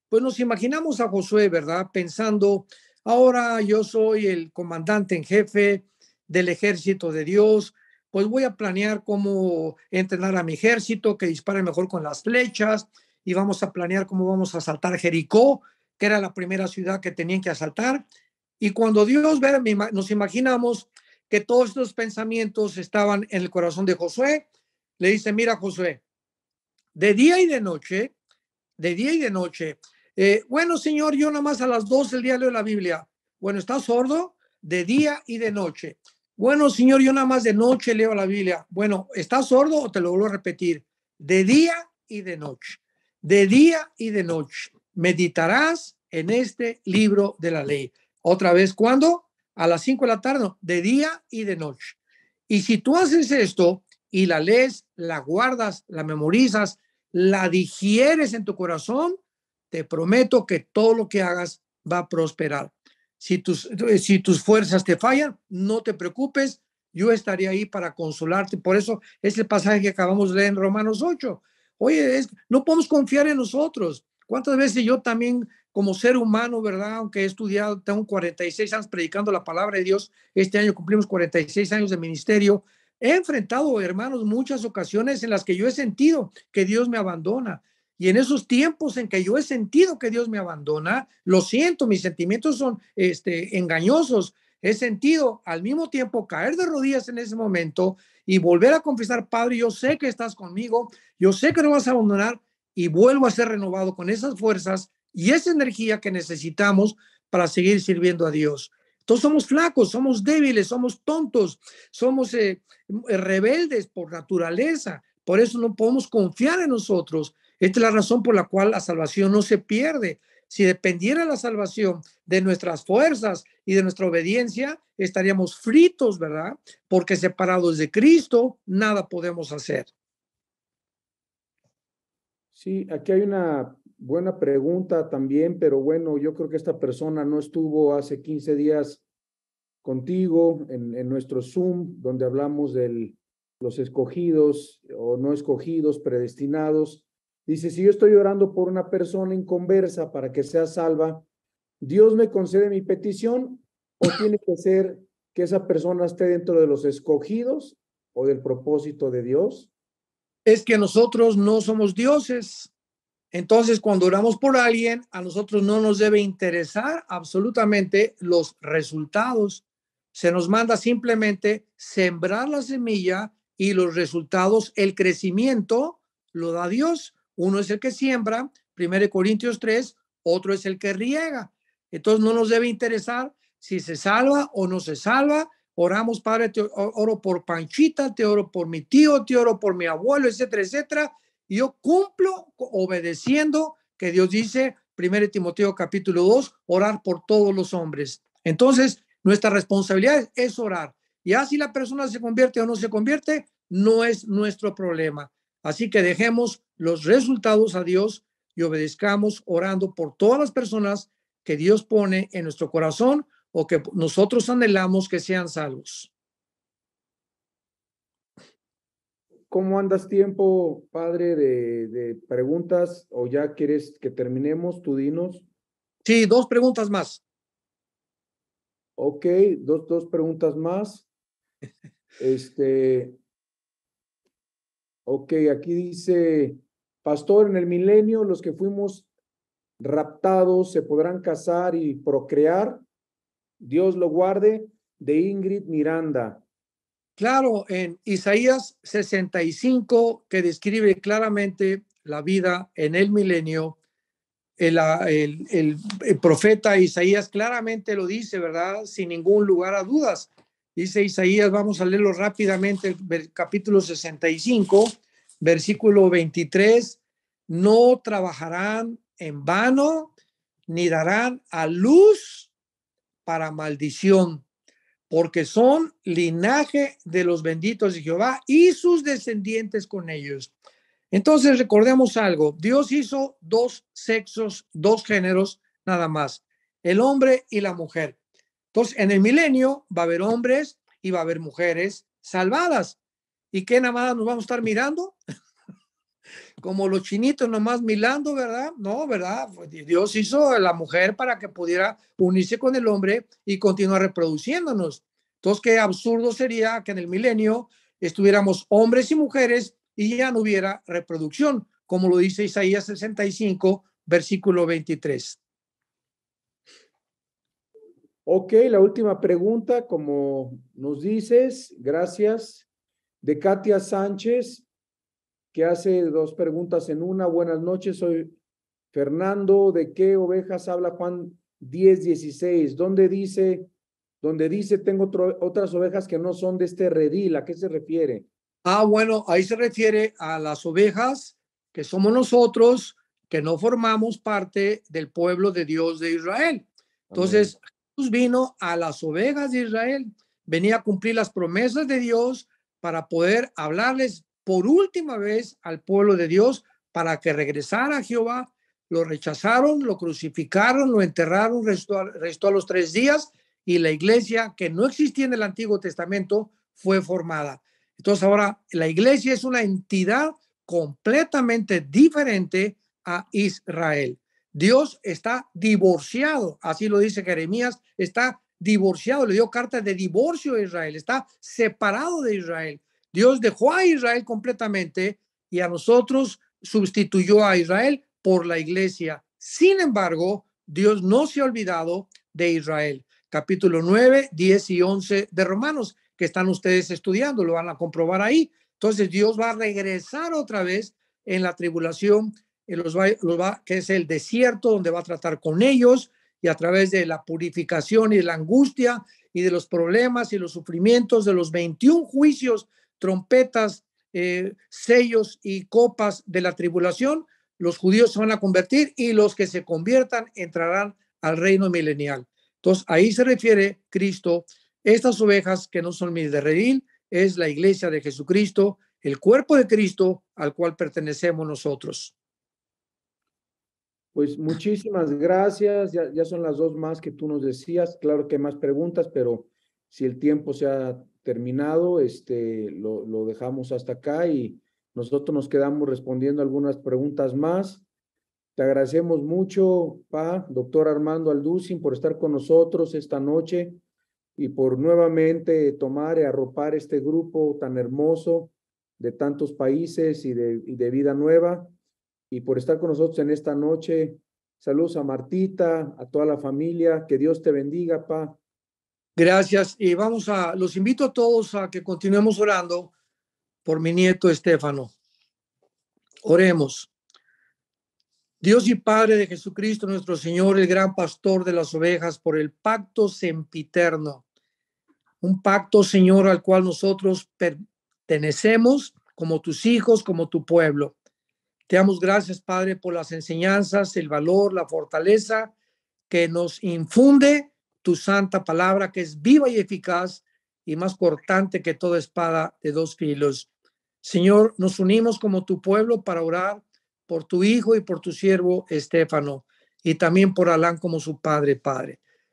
B: pues nos imaginamos a Josué, ¿verdad? Pensando, ahora yo soy el comandante en jefe del ejército de Dios, pues voy a planear cómo entrenar a mi ejército, que dispare mejor con las flechas, y vamos a planear cómo vamos a asaltar Jericó, que era la primera ciudad que tenían que asaltar. Y cuando Dios ve, nos imaginamos que todos estos pensamientos estaban en el corazón de Josué. Le dice, mira, Josué, de día y de noche. Bueno, Señor, yo nada más a las 12 del día leo la Biblia. Bueno, ¿estás sordo? De día y de noche. Bueno, Señor, yo nada más de noche leo la Biblia. Bueno, ¿estás sordo o te lo vuelvo a repetir? De día y de noche. De día y de noche. Meditarás en este libro de la ley. Otra vez, ¿cuándo? A las 5 de la tarde, no, de día y de noche. Y si tú haces esto y la lees, la guardas, la memorizas, la digieres en tu corazón, te prometo que todo lo que hagas va a prosperar. Si tus fuerzas te fallan, no te preocupes, yo estaré ahí para consolarte. Por eso es el pasaje que acabamos de leer en Romanos 8. Oye, no podemos confiar en nosotros. ¿Cuántas veces yo también, como ser humano, verdad, aunque he estudiado, tengo 46 años predicando la palabra de Dios, este año cumplimos 46 años de ministerio, he enfrentado, hermanos, muchas ocasiones en las que yo he sentido que Dios me abandona. Y en esos tiempos en que yo he sentido que Dios me abandona, lo siento, mis sentimientos son engañosos. He sentido al mismo tiempo caer de rodillas en ese momento y volver a confesar, Padre, yo sé que estás conmigo, yo sé que no vas a abandonar, y vuelvo a ser renovado con esas fuerzas y esa energía que necesitamos para seguir sirviendo a Dios. Entonces somos flacos, somos débiles, somos tontos, somos rebeldes por naturaleza. Por eso no podemos confiar en nosotros. Esta es la razón por la cual la salvación no se pierde. Si dependiera la salvación de nuestras fuerzas y de nuestra obediencia, estaríamos fritos, ¿verdad? Porque separados de Cristo, nada podemos hacer.
D: Sí, aquí hay una buena pregunta también, pero bueno, yo creo que esta persona no estuvo hace 15 días contigo en nuestro Zoom, donde hablamos de los escogidos o no escogidos, predestinados. Dice, si yo estoy orando por una persona inconversa para que sea salva, ¿Dios me concede mi petición o tiene que ser que esa persona esté dentro de los escogidos o del propósito de Dios?
B: Es que nosotros no somos dioses. Entonces, cuando oramos por alguien, a nosotros no nos debe interesar absolutamente los resultados. Se nos manda simplemente sembrar la semilla y los resultados, el crecimiento, lo da Dios. Uno es el que siembra, 1 Corintios 3, otro es el que riega. Entonces, no nos debe interesar si se salva o no se salva. Oramos, Padre, te oro por Panchita, te oro por mi tío, te oro por mi abuelo, etcétera, etcétera. Y yo cumplo obedeciendo que Dios dice, 1 Timoteo capítulo 2, orar por todos los hombres. Entonces, nuestra responsabilidad es orar. Y así la persona se convierte o no se convierte, no es nuestro problema. Así que dejemos los resultados a Dios y obedezcamos orando por todas las personas que Dios pone en nuestro corazón o que nosotros anhelamos que sean salvos.
D: ¿Cómo andas tiempo, padre, de preguntas? ¿O ya quieres que terminemos? Tú dinos.
B: Sí, 2 preguntas más.
D: Ok, dos preguntas más. Ok, aquí dice, pastor, en el milenio los que fuimos raptados se podrán casar y procrear. Dios lo guarde, de Ingrid Miranda.
B: Claro, en Isaías 65, que describe claramente la vida en el milenio, el profeta Isaías claramente lo dice, ¿verdad? Sin ningún lugar a dudas. Dice Isaías, vamos a leerlo rápidamente, el capítulo 65, versículo 23, no trabajarán en vano, ni darán a luz para maldición, porque son linaje de los benditos de Jehová y sus descendientes con ellos. Entonces recordemos algo, Dios hizo dos sexos, dos géneros nada más, el hombre y la mujer. Entonces en el milenio va a haber hombres y va a haber mujeres salvadas. ¿Y qué nada más nos vamos a estar mirando? Como los chinitos nomás mirando, ¿verdad? No, ¿verdad? Dios hizo a la mujer para que pudiera unirse con el hombre y continuar reproduciéndonos. Entonces, qué absurdo sería que en el milenio estuviéramos hombres y mujeres y ya no hubiera reproducción, como lo dice Isaías 65, versículo 23.
D: Ok, la última pregunta, como nos dices, gracias, de Katia Sánchez, que hace dos preguntas en una. Buenas noches, soy Fernando. ¿De qué ovejas habla Juan 10:16? ¿Dónde dice tengo otras ovejas que no son de este redil? ¿A qué se refiere?
B: Bueno, ahí se refiere a las ovejas que somos nosotros, que no formamos parte del pueblo de Dios de Israel. Entonces, amén, Jesús vino a las ovejas de Israel, venía a cumplir las promesas de Dios para poder hablarles por última vez al pueblo de Dios para que regresara a Jehová. Lo rechazaron, lo crucificaron, lo enterraron, restó a los 3 días y la iglesia que no existía en el Antiguo Testamento fue formada. Entonces ahora la iglesia es una entidad completamente diferente a Israel. Dios está divorciado, así lo dice Jeremías, está divorciado, le dio carta de divorcio a Israel, está separado de Israel. Dios dejó a Israel completamente y a nosotros sustituyó a Israel por la iglesia. Sin embargo, Dios no se ha olvidado de Israel. Capítulo 9, 10 y 11 de Romanos, que están ustedes estudiando, lo van a comprobar ahí. Entonces Dios va a regresar otra vez en la tribulación, que es el desierto, donde va a tratar con ellos y a través de la purificación y de la angustia y de los problemas y los sufrimientos de los 21 juicios, trompetas, sellos y copas de la tribulación, los judíos se van a convertir y los que se conviertan entrarán al reino milenial. Entonces ahí se refiere Cristo. Estas ovejas que no son mis de redil es la iglesia de Jesucristo, el cuerpo de Cristo al cual pertenecemos nosotros.
D: Pues muchísimas gracias. Ya son las dos más que tú nos decías. Claro que hay más preguntas, pero si el tiempo se ha terminado, lo dejamos hasta acá y nosotros nos quedamos respondiendo algunas preguntas más. Te agradecemos mucho, doctor Armando Alducin, por estar con nosotros esta noche y por nuevamente tomar y arropar este grupo tan hermoso de tantos países y de vida nueva, y por estar con nosotros en esta noche. Saludos a Martita, a toda la familia, que Dios te bendiga, pa.
B: Gracias, y los invito a todos a que continuemos orando por mi nieto Estefano. Oremos. Dios y Padre de Jesucristo, nuestro Señor, el gran pastor de las ovejas, por el pacto sempiterno, un pacto, Señor, al cual nosotros pertenecemos como tus hijos, como tu pueblo. Te damos gracias, Padre, por las enseñanzas, el valor, la fortaleza que nos infunde tu santa palabra, que es viva y eficaz y más cortante que toda espada de dos filos. Señor, nos unimos como tu pueblo para orar por tu hijo y por tu siervo Estefano, y también por Alán como su padre.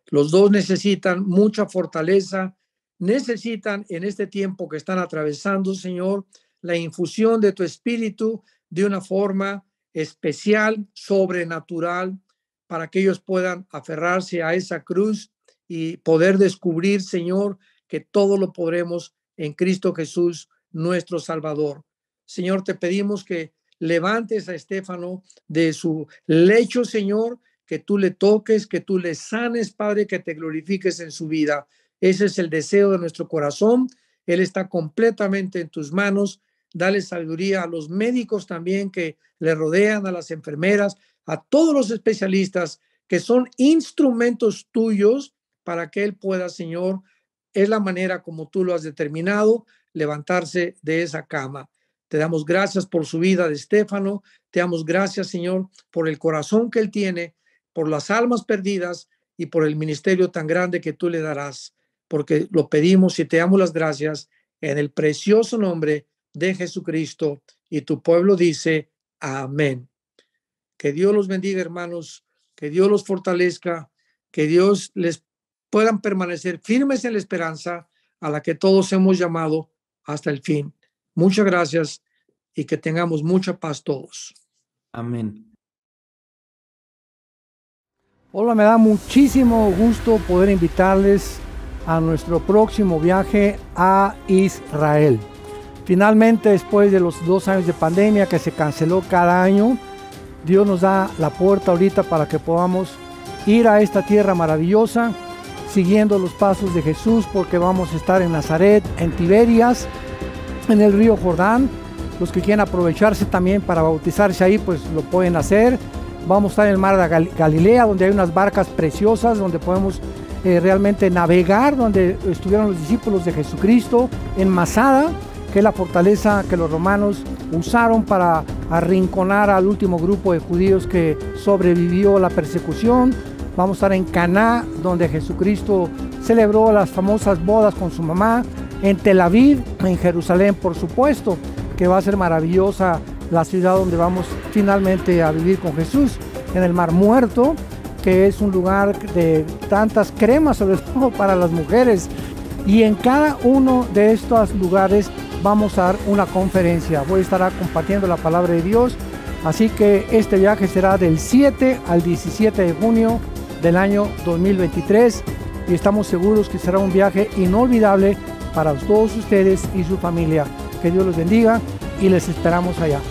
B: Los dos necesitan mucha fortaleza, necesitan en este tiempo que están atravesando, Señor, la infusión de tu espíritu de una forma especial, sobrenatural, para que ellos puedan aferrarse a esa cruz y poder descubrir, Señor, que todo lo podremos en Cristo Jesús, nuestro Salvador. Señor, te pedimos que levantes a Estéfano de su lecho, Señor, que tú le toques, que tú le sanes, Padre, que te glorifiques en su vida. Ese es el deseo de nuestro corazón. Él está completamente en tus manos. Dale sabiduría a los médicos también que le rodean, a las enfermeras, a todos los especialistas que son instrumentos tuyos para que él pueda, Señor, es la manera como tú lo has determinado, levantarse de esa cama. Te damos gracias por su vida de Estéfano. Te damos gracias, Señor, por el corazón que él tiene, por las almas perdidas y por el ministerio tan grande que tú le darás, porque lo pedimos y te damos las gracias en el precioso nombre de Jesucristo. Y tu pueblo dice, amén. Que Dios los bendiga, hermanos, que Dios los fortalezca, que Dios les puedan permanecer firmes en la esperanza a la que todos hemos llamado hasta el fin. Muchas gracias y que tengamos mucha paz todos.
A: Amén.
E: Hola, me da muchísimo gusto poder invitarles a nuestro próximo viaje a Israel. Finalmente, después de los 2 años de pandemia que se canceló cada año, Dios nos da la puerta ahorita para que podamos ir a esta tierra maravillosa, siguiendo los pasos de Jesús, porque vamos a estar en Nazaret, en Tiberias, en el río Jordán. Los que quieran aprovecharse también para bautizarse ahí, pues lo pueden hacer. Vamos a estar en el mar de Galilea, donde hay unas barcas preciosas, donde podemos realmente navegar, donde estuvieron los discípulos de Jesucristo, en Masada, que es la fortaleza que los romanos usaron para arrinconar al último grupo de judíos que sobrevivió la persecución. Vamos a estar en Caná, donde Jesucristo celebró las famosas bodas con su mamá, en Tel Aviv, en Jerusalén, por supuesto, que va a ser maravillosa la ciudad donde vamos finalmente a vivir con Jesús, en el Mar Muerto, que es un lugar de tantas cremas, sobre todo para las mujeres. Y en cada uno de estos lugares vamos a dar una conferencia. Voy a estar compartiendo la palabra de Dios. Así que este viaje será del 7 al 17 de junio del año 2023 y estamos seguros que será un viaje inolvidable para todos ustedes y su familia. Que Dios los bendiga y les esperamos allá.